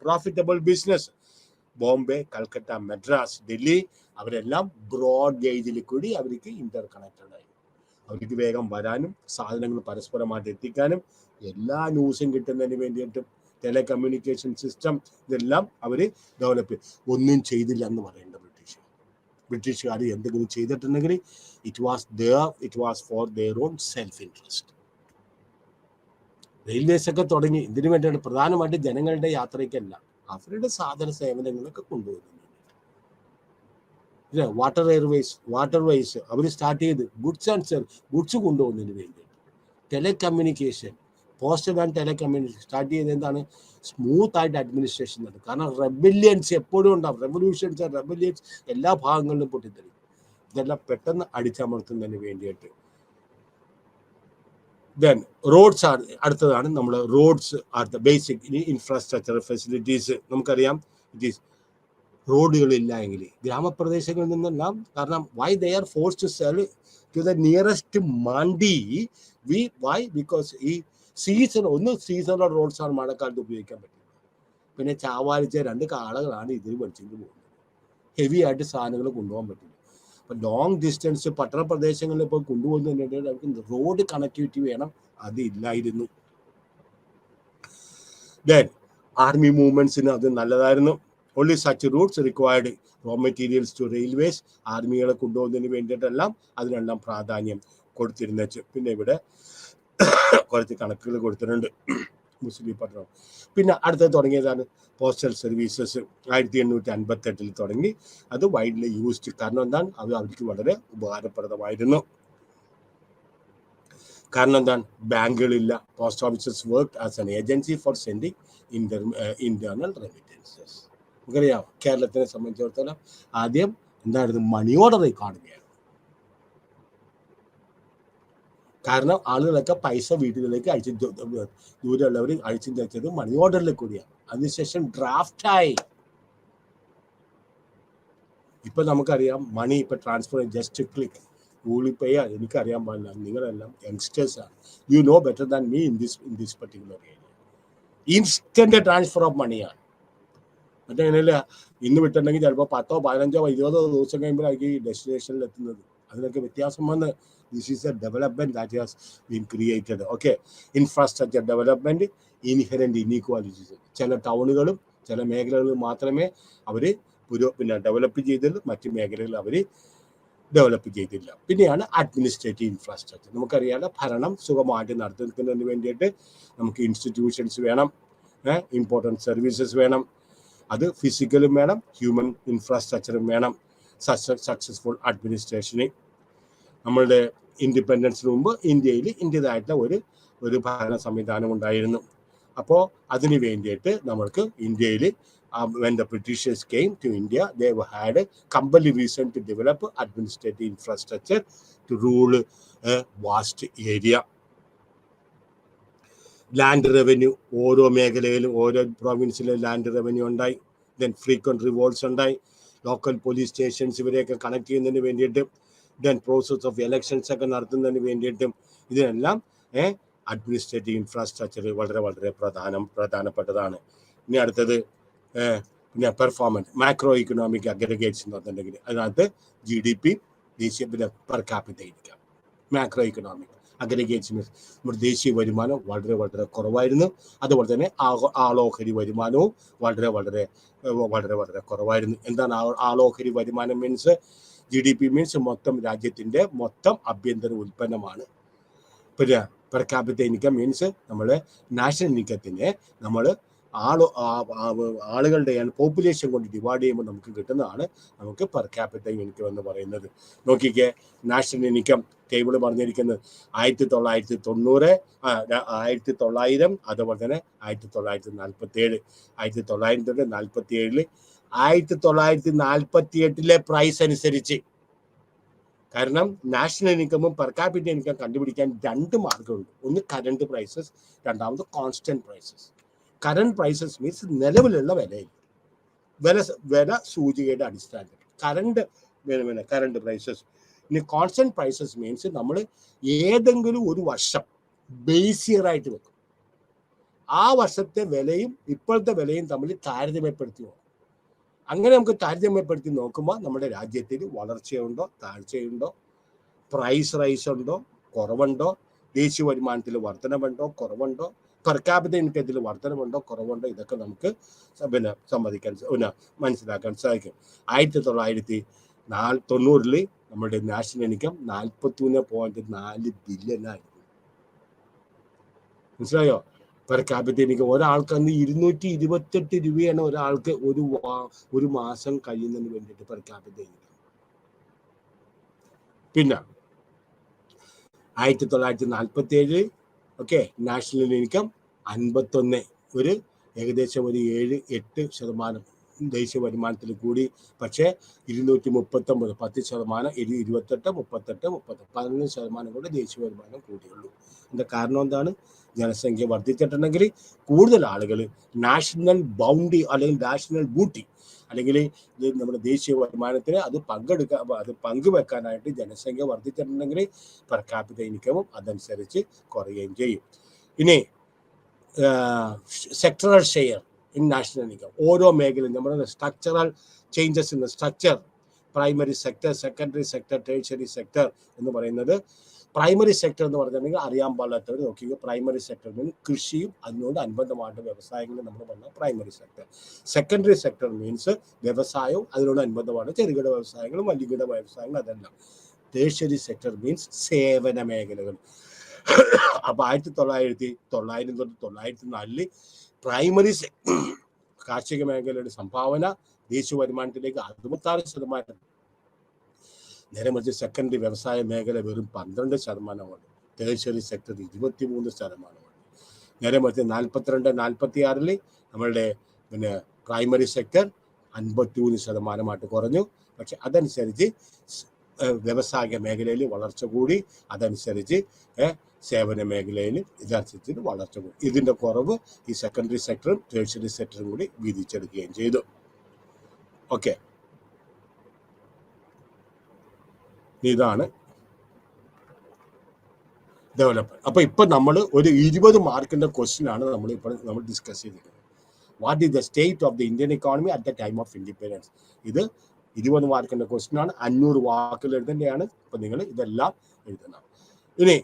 Speaker 1: profitable business, Bombay, Calcutta, Madras, Delhi അവരെല്ലാം ബ്രോഡ് ഗേജിൽ കൂടി അവർക്ക് ഇന്റർ കണക്റ്റഡ് ആയി. അവർക്ക് വേഗം വരാനും സാധനങ്ങൾ പരസ്പരമായിട്ട് എത്തിക്കാനും എല്ലാ ന്യൂസും കിട്ടുന്നതിന് വേണ്ടിയിട്ടും ടെലികമ്മ്യൂണിക്കേഷൻ സിസ്റ്റം ഇതെല്ലാം അവർ ഡെവലപ്പ് ചെയ്തു. ഒന്നും ചെയ്തില്ല എന്ന് പറയേണ്ട ബ്രിട്ടീഷുകാർ എന്തെങ്കിലും ചെയ്തിട്ടുണ്ടെങ്കിൽ it was for their own self interest. Railways ഒക്കെ തുടങ്ങി ഇതിനു വേണ്ടിയാണ്, പ്രധാനമായിട്ട് ജനങ്ങളുടെ യാത്രയ്ക്കല്ല, അവരുടെ സാധന സേവനങ്ങളൊക്കെ കൊണ്ടുപോകുന്നു. വാട്ടർ വേസ് അവർ സ്റ്റാർട്ട് ചെയ്ത് ഗുഡ്സ് കൊണ്ടുപോകുന്നതിന് വേണ്ടി. Telecommunication, postal and telecommunication start ചെയ്ത് എന്താണ്, സ്മൂത്ത് ആയിട്ട് അഡ്മിനിസ്ട്രേഷൻ നടക്കും. കാരണം റെബല്യൻസ് എപ്പോഴും ഉണ്ടാവും, റെബല്യൻസ് എല്ലാ ഭാഗങ്ങളിലും പൊട്ടിത്തെറിക്കും. ഇതെല്ലാം പെട്ടെന്ന് അടിച്ചമർത്തുന്നതിന് വേണ്ടിയിട്ട്. ദെൻ റോഡ്സ് ആണ് അടുത്തതാണ്. നമ്മൾ roads are the basic infrastructure facilities. നമുക്കറിയാം ഇറ്റ് ഈസ് റോഡുകളില്ല എങ്കിൽ ഗ്രാമപ്രദേശങ്ങളിൽ നിന്നെല്ലാം, കാരണം why they are forced to sell to the nearest mandi. Why? Because ഈ സീസണൽ റോഡ്സ് ആണ് മഴക്കാലത്ത് ഉപയോഗിക്കാൻ പറ്റുന്നത്. പിന്നെ ചാവാലിച്ച 2 കാളകളാണ് ഇതിൽ വലിച്ചിട്ട് പോകുന്നത്. ഹെവി ആയിട്ട് സാധനങ്ങൾ കൊണ്ടുപോകാൻ പറ്റില്ല. അപ്പം ലോങ് ഡിസ്റ്റൻസ് പട്ടണപ്രദേശങ്ങളിൽ ഇപ്പോൾ കൊണ്ടുപോകുന്നതിന് അവർക്ക് റോഡ് കണക്ടിവിറ്റി വേണം, അതില്ലായിരുന്നു. ദെൻ ആർമി മൂവ്മെന്റ്സിന് അത് നല്ലതായിരുന്നു. only such routes required raw materials to railways. ആർമികളെ കൊണ്ടുപോകുന്നതിന് വേണ്ടിയിട്ടെല്ലാം അതിനെല്ലാം പ്രാധാന്യം കൊടുത്തിരുന്ന. പിന്നെ ഇവിടെ കുറച്ച് കണക്കുകൾ കൊടുത്തിട്ടുണ്ട് മുസ്ലിം പട്ടണം. പിന്നെ അടുത്തത് തുടങ്ങിയതാണ് പോസ്റ്റൽ സർവീസസ്. 1858 തുടങ്ങി. അത് വൈഡ്ലി യൂസ്ഡ്. കാരണം എന്താണ്, അത് അവർക്ക് വളരെ ഉപകാരപ്രദമായിരുന്നു. കാരണം എന്താണ്, ബാങ്കുകളില്ല. Post offices work as an agency for sending internal remittances. നമുക്കറിയാം കേരളത്തിനെ സംബന്ധിച്ചിടത്തോളം ആദ്യം എന്തായിരുന്നു, മണി ഓർഡർ കാണുകയാണ്. കാരണം ആളുകളൊക്കെ പൈസ വീടുകളിലേക്ക് ദൂരെയുള്ളവർ അയച്ചു തയ്ച്ചത് മണി ഓർഡറിൽ കൂടിയാണ്. അതിനുശേഷം ഡ്രാഫ്റ്റായി. ഇപ്പൊ നമുക്കറിയാം മണി ഇപ്പൊ ട്രാൻസ്ഫർ ജസ്റ്റ് ക്ലിക്ക്. ഗൂഗിൾ പേ എനിക്കറിയാൻ പാടില്ല, നിങ്ങളെല്ലാം യങ്സ്റ്റേഴ്സ് ആണ്. You know better than me in this particular area. Instant transfer of മണിയാണ്. മറ്റേ അങ്ങനെയല്ല, ഇന്ന് വിട്ടിട്ടുണ്ടെങ്കിൽ ചിലപ്പോൾ 10, 15, 20 ദിവസം കഴിയുമ്പോഴായിരിക്കും ഈ ഡെസ്റ്റിനേഷനിൽ എത്തുന്നത്. അതിനൊക്കെ വ്യത്യാസം വന്ന് this is A development that has been created. Okay, infrastructure development, inherent inequalities. ചില ടൗണുകളും ചില മേഖലകളും മാത്രമേ അവർ ഡെവലപ്പ് ചെയ്തുള്ളൂ, മറ്റു മേഖലകളിൽ അവർ ഡെവലപ്പ് ചെയ്തില്ല. പിന്നെയാണ് അഡ്മിനിസ്ട്രേറ്റീവ് ഇൻഫ്രാസ്ട്രക്ചർ. നമുക്കറിയാലോ, ഭരണം സുഖമായിട്ട് നടത്തുന്നതിന് വേണ്ടിയിട്ട് നമുക്ക് ഇൻസ്റ്റിറ്റ്യൂഷൻസ് വേണം, ഇമ്പോർട്ടൻറ്റ് സർവീസസ് വേണം, അത് ഫിസിക്കലും വേണം, ഹ്യൂമൻ ഇൻഫ്രാസ്ട്രക്ചറും വേണം. സക്സസ്ഫുൾ അഡ്മിനിസ്ട്രേഷന് നമ്മളുടെ ഇൻഡിപെൻഡൻസിന് മുമ്പ് ഇന്ത്യയിൽ ഇന്ത്യതായിട്ടുള്ള ഒരു ഭരണ സംവിധാനം ഉണ്ടായിരുന്നു. അപ്പോൾ അതിന് വേണ്ടിയിട്ട് നമ്മൾക്ക് ഇന്ത്യയിൽ when the Britishers came to India, they had a compelling reason to develop administrative infrastructure to rule a vast area. Land revenue, ഓരോ മേഖലയിലും ഓരോ പ്രൊവിൻസിലും ലാൻഡ് റവന്യൂ ഉണ്ടായി. ദെൻ ഫ്രീക്വന്റ് റിവോൾട്ട്സ് ഉണ്ടായി. ലോക്കൽ പോലീസ് സ്റ്റേഷൻസ് ഇവരെയൊക്കെ കണക്ട് ചെയ്യുന്നതിന് വേണ്ടിയിട്ട്, then process of elections ഒക്കെ നടത്തുന്നതിന് വേണ്ടിയിട്ടും ഇതിനെല്ലാം അഡ്മിനിസ്ട്രേറ്റീവ് ഇൻഫ്രാസ്ട്രക്ചർ വളരെ വളരെ പ്രധാനപ്പെട്ടതാണ്. ഇനി അടുത്തത് പിന്നെ പെർഫോമൻസ്, മാക്രോ ഇക്കണോമിക് അഗ്രഗേറ്റ്സ് എന്ന് പറഞ്ഞിട്ടുണ്ടെങ്കിൽ അതിനകത്ത് GDP, ദേശീയ per capita income. Macro economic aggregates means നമ്മുടെ ദേശീയ വരുമാനം വളരെ വളരെ കുറവായിരുന്നു. അതുപോലെ തന്നെ ആളോഹരി വരുമാനവും വളരെ വളരെ വളരെ വളരെ കുറവായിരുന്നു. എന്താണ് ആളോഹരി വരുമാനം മീൻസ്? GDP മീൻസ് മൊത്തം രാജ്യത്തിൻ്റെ മൊത്തം ആഭ്യന്തര ഉൽപ്പന്നമാണ്. പിന്നെ പെർ ക്യാപിറ്റ ഇൻകം മീൻസ് നമ്മുടെ നാഷണൽ ഇൻകത്തിനെ നമ്മൾ ആളുകളുടെ പോപ്പുലേഷൻ കൊണ്ട് ഡിവൈഡ് ചെയ്യുമ്പോൾ നമുക്ക് കിട്ടുന്നതാണ് നമുക്ക് പെർ ക്യാപിറ്റ ഇൻകം എന്ന് പറയുന്നത്. നോക്കിക്കേ, നാഷണൽ ഇൻകം ടേബിൾ പറഞ്ഞിരിക്കുന്നത് 1990, 1900, അതുപോലെ തന്നെ 1947. 1947 1948 പ്രൈസ് അനുസരിച്ച്. കാരണം നാഷണൽ ഇൻകമും പെർ ക്യാപിറ്റ ഇൻകം കണ്ടുപിടിക്കാൻ 2 മാർഗമുണ്ട്. ഒന്ന് കറണ്ട് പ്രൈസസ്, രണ്ടാമത് constant prices. Current prices means നിലവിലുള്ള വില സൂചികയുടെ അടിസ്ഥാനത്തിൽ കറണ്ട് പ്രൈസസ്. ഇനി കോൺസ്റ്റന്റ് പ്രൈസസ് മീൻസ് നമ്മൾ ഏതെങ്കിലും ഒരു വർഷം ബേസ് ഇയർ ആയിട്ട് വെക്കും. ആ വർഷത്തെ വിലയും ഇപ്പോഴത്തെ വിലയും തമ്മിൽ താരതമ്യപ്പെടുത്തി നോക്കും. അങ്ങനെ നമുക്ക് താരതമ്യപ്പെടുത്തി നോക്കുമ്പോൾ നമ്മുടെ രാജ്യത്തിൽ വളർച്ചയുണ്ടോ താഴ്ചയുണ്ടോ, പ്രൈസ് റൈസ് ഉണ്ടോ കുറവുണ്ടോ, ദേശീയ വരുമാനത്തിൽ വർധനവുണ്ടോ കുറവുണ്ടോ, പെർ ക്യാപിറ്റ ഇൻകത്തിൽ വർധനവുണ്ടോ കുറവുണ്ടോ, ഇതൊക്കെ നമുക്ക് മനസ്സിലാക്കാൻ സാധിക്കും. 1990 നമ്മുടെ നാഷണൽ ഇൻകം 41.4 ബില്യനായിരുന്നു. മനസ്സിലായോ? പെർ ക്യാപിറ്റ ഇൻകം ഒരാൾക്ക് അന്ന് 228 രൂപയാണ് ഒരാൾക്ക് ഒരു മാസം കഴിയുന്നതിന് വേണ്ടിയിട്ട് പെർ ക്യാപിറ്റ ഇൻകം. പിന്നെ 1947 ഓക്കെ നാഷണൽ ഇൻകം 51, ഏകദേശം 7-8% ദേശീയ വരുമാനത്തിൽ കൂടി. പക്ഷേ 239 10%, 28, 38, 11% കൂടെ ദേശീയ വരുമാനം കൂടിയുള്ളൂ. അതിൻ്റെ കാരണം എന്താണ്? ജനസംഖ്യ വർദ്ധിച്ചിട്ടുണ്ടെങ്കിൽ കൂടുതൽ ആളുകൾ നാഷണൽ ബൗണ്ടി അല്ലെങ്കിൽ നാഷണൽ ബൂട്ടി അല്ലെങ്കിൽ നമ്മുടെ ദേശീയ വരുമാനത്തിന് അത് പങ്കുവെക്കാനായിട്ട് ജനസംഖ്യ വർദ്ധിച്ചിട്ടുണ്ടെങ്കിൽ പെർ ക്യാപിറ്റ ഇൻകമും അതനുസരിച്ച് കുറയുകയും ചെയ്യും. ഇനി sectoral share in national income, ഓരോ മേഖലയും നമ്മുടെ structural changes in structure, primary sector, secondary sector, tertiary sector എന്ന് പറയുന്നത്. പ്രൈമറി സെക്ടർ എന്ന് പറഞ്ഞിട്ടുണ്ടെങ്കിൽ അറിയാൻ പാടില്ലാത്തവർ നോക്കിക്കുക. പ്രൈമറി സെക്ടർ മീൻസ് കൃഷിയും അതിനോട് അനുബന്ധമായിട്ട് വ്യവസായങ്ങളും നമ്മൾ പറഞ്ഞ primary sector. Secondary sector means വ്യവസായവും അതിനോട് അനുബന്ധമാണ് ചെറുകിട വ്യവസായങ്ങളും വൻകിട വ്യവസായങ്ങളും അതെല്ലാം. ടേഴ്സറി സെക്ടർ മീൻസ് സേവന മേഖലകൾ. അപ്പോൾ 1900 തൊട്ട് 1904 പ്രൈമറി കാർഷിക മേഖലയുടെ സംഭാവന ദേശീയ വരുമാനത്തിലേക്ക് 66%. നേരെ മറിച്ച് സെക്കൻഡറി വ്യവസായ മേഖല വെറും 12%. Tertiary sector 23%. നേരെ മറിച്ച് 42-46 നമ്മളുടെ പ്രൈമറി സെക്ടർ 53% കുറഞ്ഞു. പക്ഷെ അതനുസരിച്ച് വ്യവസായ മേഖലയിൽ വളർച്ച കൂടി, അതനുസരിച്ച് സേവന മേഖലയിൽ ഇതനുസരിച്ച് വളർച്ച കൂടി. ഇതിൻ്റെ കുറവ് ഈ സെക്കൻഡറി സെക്ടറും ടേഴ്സറി സെക്ടറും കൂടി വീതിച്ചെടുക്കുകയും ചെയ്തു. ഓക്കെ, ഇതാണ് ഡെവലപ്മെന്റ്. അപ്പൊ ഇപ്പൊ നമ്മൾ ഒരു 20 മാർക്കിന്റെ ക്വസ്റ്റ്യൻ ആണ് നമ്മൾ ഡിസ്കസ് ചെയ്തിരിക്കുന്നത്. What is the state of the Indian economy at the time of independence? ഇത് 20 മാർക്കിന്റെ ക്വസ്റ്റ്യൻ ആണ്, 500 വാക്കുകൾ എഴുതേണ്ടതാണ്. അപ്പൊ നിങ്ങൾ ഇതെല്ലാം എഴുതണം. ഇനി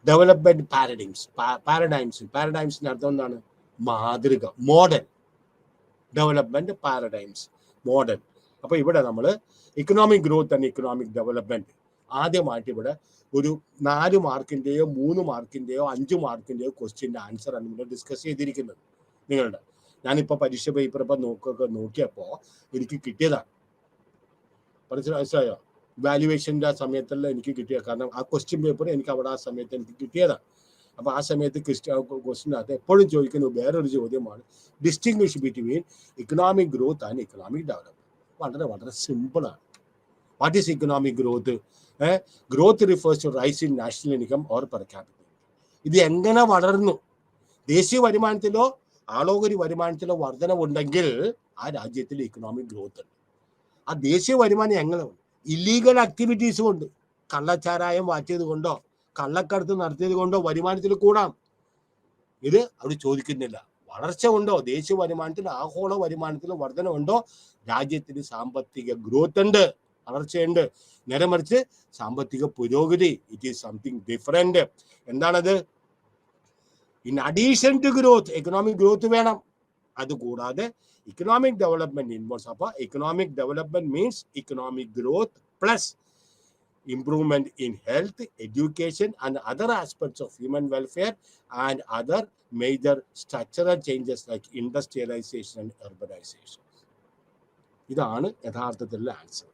Speaker 1: ഡെവലപ്മെന്റ് പാരഡൈംസിന്റെ അർത്ഥം എന്താണ്? മാതൃക, മോഡൽ. Development paradigms, model. അപ്പൊ ഇവിടെ നമ്മൾ economic growth and economic development ആദ്യമായിട്ട് ഇവിടെ ഒരു 4 മാർക്കിന്റെയോ 3 മാർക്കിന്റെയോ 5 മാർക്കിന്റെയോ ക്വസ്റ്റ്യന്റെ ആൻസർ ആണ് ഇവിടെ ഡിസ്കസ് ചെയ്തിരിക്കുന്നത്. നിങ്ങളുടെ ഞാനിപ്പോ പരീക്ഷ പേപ്പർ ഇപ്പൊ നോക്കിയപ്പോ എനിക്ക് കിട്ടിയതാണ്. മനസ്സിലായോ? വാല്യുവേഷന്റെ ആ സമയത്തല്ല എനിക്ക് കിട്ടിയത്. കാരണം ആ ക്വസ്റ്റ്യൻ പേപ്പർ എനിക്ക് അവിടെ ആ സമയത്ത് എനിക്ക് കിട്ടിയതാണ്. അപ്പൊ ആ സമയത്ത് ക്വസ്റ്റ്യനകത്ത് എപ്പോഴും ചോദിക്കുന്ന വേറൊരു ചോദ്യമാണ് distinguish between economic growth and economic development. വളരെ വളരെ സിമ്പിളാണ്. What is economic growth? Growth refers to rise in national income or per capital. ഇത് എങ്ങനെ വളർന്നു? ദേശീയ വരുമാനത്തിലോ ആളോഹരി വരുമാനത്തിലോ വർധനവുണ്ടെങ്കിൽ ആ രാജ്യത്തിൽ ഇക്കണോമിക് ഗ്രോത്ത് ഉണ്ട്. ആ ദേശീയ വരുമാനം എങ്ങനെ? ഇല്ലീഗൽ ആക്ടിവിറ്റീസ് കൊണ്ട്, കള്ളച്ചാരായം വാറ്റിയത് കൊണ്ടോ കള്ളക്കടത്ത് നടത്തിയത് കൊണ്ടോ വരുമാനത്തിൽ കൂടാം. ഇത് അവർ ചോദിക്കുന്നില്ല. വളർച്ച ഉണ്ടോ? ദേശീയ വരുമാനത്തിൽ ആഗോള വരുമാനത്തിൽ വർധന ഉണ്ടോ? രാജ്യത്തിന് സാമ്പത്തിക ഗ്രോത്ത് ഉണ്ട്, വളർച്ചയുണ്ട്. നേരെ മറിച്ച് സാമ്പത്തിക പുരോഗതി, ഇറ്റ് ഈസ് സംതിങ് ഡിഫറെന്റ്. എന്താണത്? In addition to growth, economic growth വേണം. അതുകൂടാതെ ഇക്കണോമിക് ഡെവലപ്മെന്റ് ഇൻവോൾവ്സ്. അപ്പൊ economic development means economic growth plus improvement in health, education and other aspects of human welfare and other major structural changes like industrialization and urbanization. ഇതാണ് യഥാർത്ഥത്തിലുള്ള answer.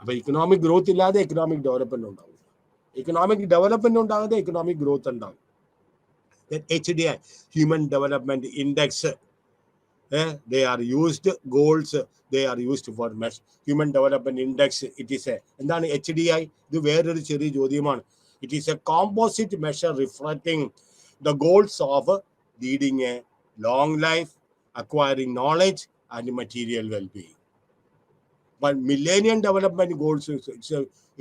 Speaker 1: അപ്പൊ economic growth ഇല്ലാതെ economic development ഉണ്ടാവും, economic development ഉണ്ടാകാതെ economic growth ഉണ്ടാവും. HDI, Human Development Index, they are used, goals they are used for measure. Human Development Index, it is a എന്താണ് HDI? ഇത് വേറൊരു ചെറിയ ചോദ്യമാണ്. It is a composite measure reflecting the goals of leading a long life, acquiring knowledge and material well-being. But Millennium Development Goals,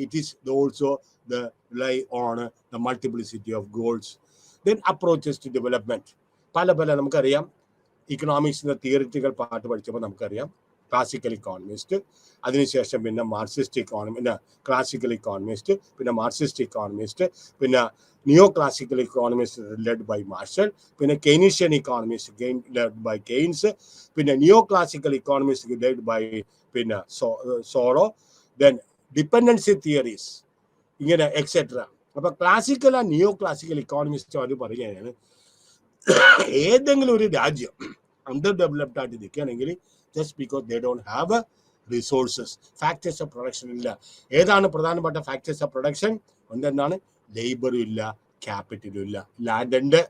Speaker 1: it is also the rely on the multiplicity of goals. Then approaches to development. പല നമുക്കറിയാം, ഇക്കണോമിക്സിന്റെ theoretical part പഠിച്ചപ്പോൾ നമുക്കറിയാം classical economist, അതിനുശേഷം പിന്നെ Marxist economy, പിന്നെ classical economist, പിന്നെ Marxist economist, പിന്നെ neo classical economist led by Marshall, പിന്നെ Keynesian economist led by Keynes, പിന്നെ neo classical economist led by പിന്നെ സോളോ, ദെൻ ഡിപ്പെൻഡൻസി തിയറീസ്, ഇങ്ങനെ എക്സെട്ര. അപ്പൊ classical and neo classical economist അവർ പറയുകയാണ് ഏതെങ്കിലും ഒരു രാജ്യം അണ്ടർ ഡെവലപ്ഡ് ആയിട്ട് നിൽക്കുകയാണെങ്കിൽ just because they don't have resources, factors of production ഇല്ല. ഏതാണ് പ്രധാനപ്പെട്ട ഫാക്ടേഴ്സ് ഓഫ് പ്രൊഡക്ഷൻ? ഒന്നെന്താണ്? ലേബറും ഇല്ല, ക്യാപിറ്റലും ഇല്ല, ലാൻഡ് ഉണ്ട്.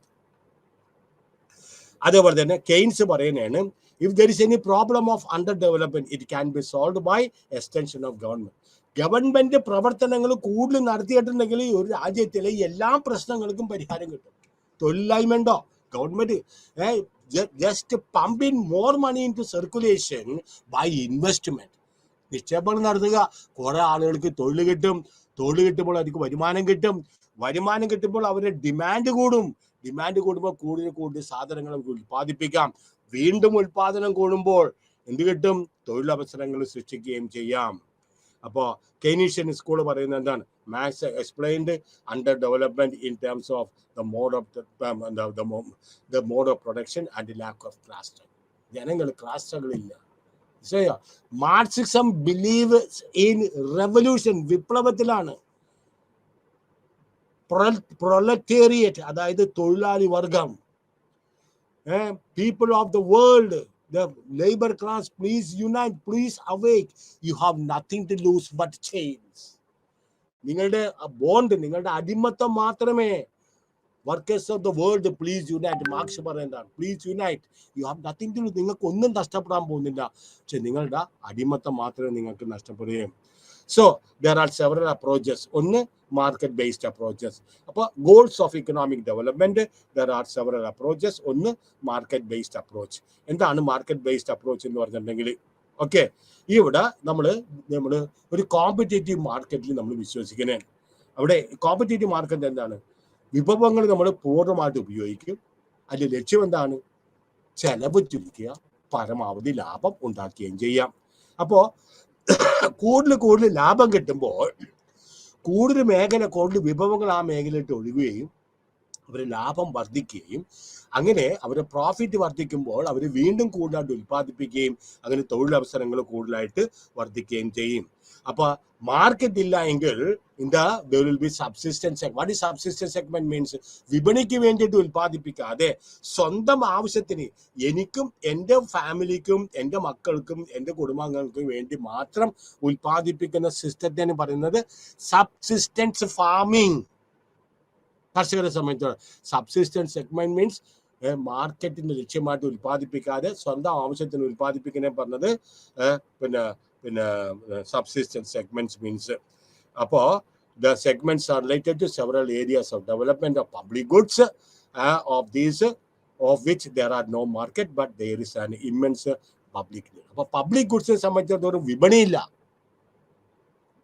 Speaker 1: അതേപോലെ തന്നെ കെയ്ൻസ് പറയുന്നതാണ് if there is any problem of under development it can be solve by extension of government. Government പ്രവർത്തനങ്ങൾ കൂടുതൽ നടത്തിയിട്ടുണ്ടെങ്കിൽ ഒരു രാജ്യത്തിലെ എല്ലാ പ്രശ്നങ്ങൾക്കും പരിഹാരം കിട്ടും. തൊഴിലില്ലായ്മ ഉണ്ടോ? Government just pump in more money into circulation by investment. നിക്ഷേപം നടത്തുക, കുറെ ആളുകൾക്ക് തൊഴിൽ കിട്ടും, തൊഴിൽ കിട്ടുമ്പോൾ അവർക്ക് വരുമാനം കിട്ടും, വരുമാനം കിട്ടുമ്പോൾ അവരുടെ ഡിമാൻഡ് കൂടും, ഡിമാൻഡ് കൂടുമ്പോൾ കൂടുതൽ സാധനങ്ങൾ ഉൽപ്പാദിപ്പിക്കാം, വീണ്ടും ഉൽപാദനം കൂടുമ്പോൾ എന്ത് കിട്ടും? തൊഴിലവസരങ്ങൾ സൃഷ്ടിക്കുകയും ചെയ്യാം. അപ്പോൾ കെയ്നീഷ്യൻ സ്കൂൾ പറയുന്നത് എന്താണ്? Marx explained under development in terms of the mode of production and the lack of class struggle. ജനങ്ങൾ ക്ലാസ് സ്ട്രഗിൾ ഇല്ല. മാർക്സിസം ബിലീവ്സ് ഇൻ റെവല്യൂഷൻ, വിപ്ലവത്തിലാണ്. പ്രൊലറ്റേറിയറ്റ്, അതായത് തൊഴിലാളി വർഗം, people of the world, the labor class, please unite, please awake, you have nothing to lose but chains. നിങ്ങളുടെ bond, നിങ്ങളുടെ അടിമത്തം മാത്രമേ. Workers of the world please unite, Marx പറയുന്നതാണ്. Please unite, you have nothing to lose. നിങ്ങൾക്ക് ഒന്നും നഷ്ടപ്പെടാൻ പോകുന്നില്ല, പക്ഷെ നിങ്ങളുടെ അടിമത്തം മാത്രമേ നിങ്ങൾക്ക് നഷ്ടപ്പെടുകയും. So there are several approaches. ഒന്ന് മാർക്കറ്റ് ബേസ്ഡ് അപ്രോച്ചസ്. അപ്പോൾ goals of economic development there are several approaches. ഒന്ന് മാർക്കറ്റ് ബേസ്ഡ് അപ്രോച്ച്. എന്താണ് മാർക്കറ്റ് ബേസ്ഡ് അപ്രോച്ച് എന്ന് പറഞ്ഞിട്ടുണ്ടെങ്കിൽ? ഓക്കെ, ഇവിടെ നമ്മൾ ഒരു കോമ്പറ്റേറ്റീവ് മാർക്കറ്റിൽ നമ്മൾ വിശ്വസിക്കുന്നത്. അവിടെ കോമ്പറ്റേറ്റീവ് മാർക്കറ്റ് എന്താണ്? വിഭവങ്ങൾ നമ്മൾ പൂർണ്ണമായിട്ട് ഉപയോഗിക്കും. അതിന്റെ ലക്ഷ്യം എന്താണ്? ചെലവ് ചുരുക്കുക, പരമാവധി ലാഭം ഉണ്ടാക്കുകയും ചെയ്യാം. അപ്പോൾ കൂടുതൽ ലാഭം കിട്ടുമ്പോൾ കൂടുതൽ മേഖല, കൂടുതൽ വിഭവങ്ങൾ ആ മേഖലയിട്ട് ഒഴുകുകയും അവർ ലാഭം വർദ്ധിക്കുകയും അങ്ങനെ അവരുടെ പ്രോഫിറ്റ് വർദ്ധിക്കുമ്പോൾ അവർ വീണ്ടും കൂടുതലായിട്ട് ഉൽപ്പാദിപ്പിക്കുകയും അങ്ങനെ തൊഴിലവസരങ്ങൾ കൂടുതലായിട്ട് വർദ്ധിക്കുകയും ചെയ്യും. അപ്പൊ മാർക്കറ്റ് ഇല്ല എങ്കിൽ there will be subsistence. What is subsistence segment means? വിപണിക്ക് വേണ്ടിയിട്ട് ഉൽപ്പാദിപ്പിക്കാതെ സ്വന്തം ആവശ്യത്തിന് എനിക്കും എൻ്റെ ഫാമിലിക്കും എൻ്റെ മക്കൾക്കും എൻ്റെ കുടുംബാംഗങ്ങൾക്കും വേണ്ടി മാത്രം ഉൽപ്പാദിപ്പിക്കുന്ന സിസ്റ്റത്തിന് പറയുന്നത് സബ്സിസ്റ്റൻസ് ഫാമിംഗ്. കർഷകരെ സംബന്ധിച്ചോളം സബ്സിസ്റ്റൻസ് സെഗ്മെന്റ് മീൻസ് മാർക്കറ്റിന് ലക്ഷ്യമായിട്ട് ഉൽപ്പാദിപ്പിക്കാതെ സ്വന്തം ആവശ്യത്തിന് ഉൽപ്പാദിപ്പിക്കുന്നേ പറഞ്ഞത് പിന്നെ സബ്സിസ്റ്റൻസ് സെഗ്മെന്റ്സ് മീൻസ്. അപ്പോൾ the segments are related to several areas of development of public goods, of these of which there are no market but there is an immense public need. അപ്പോൾ public ഗുഡ്സിനെ സംബന്ധിച്ചിടത്തോളം വിപണിയില്ല,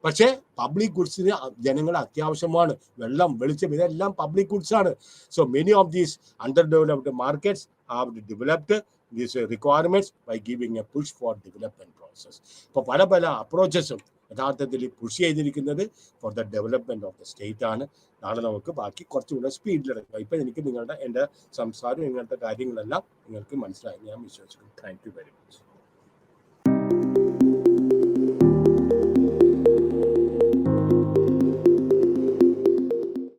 Speaker 1: പക്ഷേ public ഗുഡ്സിന് ജനങ്ങൾ അത്യാവശ്യമാണ്. വെള്ളം, വെളിച്ചം, ഇതെല്ലാം public goods ആണ്. So many of these under developed markets have developed these requirements by giving a push for development process. ഇപ്പോൾ പല അപ്രോച്ചസും യഥാർത്ഥത്തിൽ പുഷ് ചെയ്തിരിക്കുന്നത് for the development of the state ആണ്. നാളെ നമുക്ക് ബാക്കി കുറച്ചുകൂടെ സ്പീഡിലെടുക്കാം. ഇപ്പം എനിക്ക് എൻ്റെ സംസാരം, ഇങ്ങനത്തെ കാര്യങ്ങളെല്ലാം നിങ്ങൾക്ക് മനസ്സിലായി ഞാൻ വിശ്വസിക്കുന്നു. Thank you very much.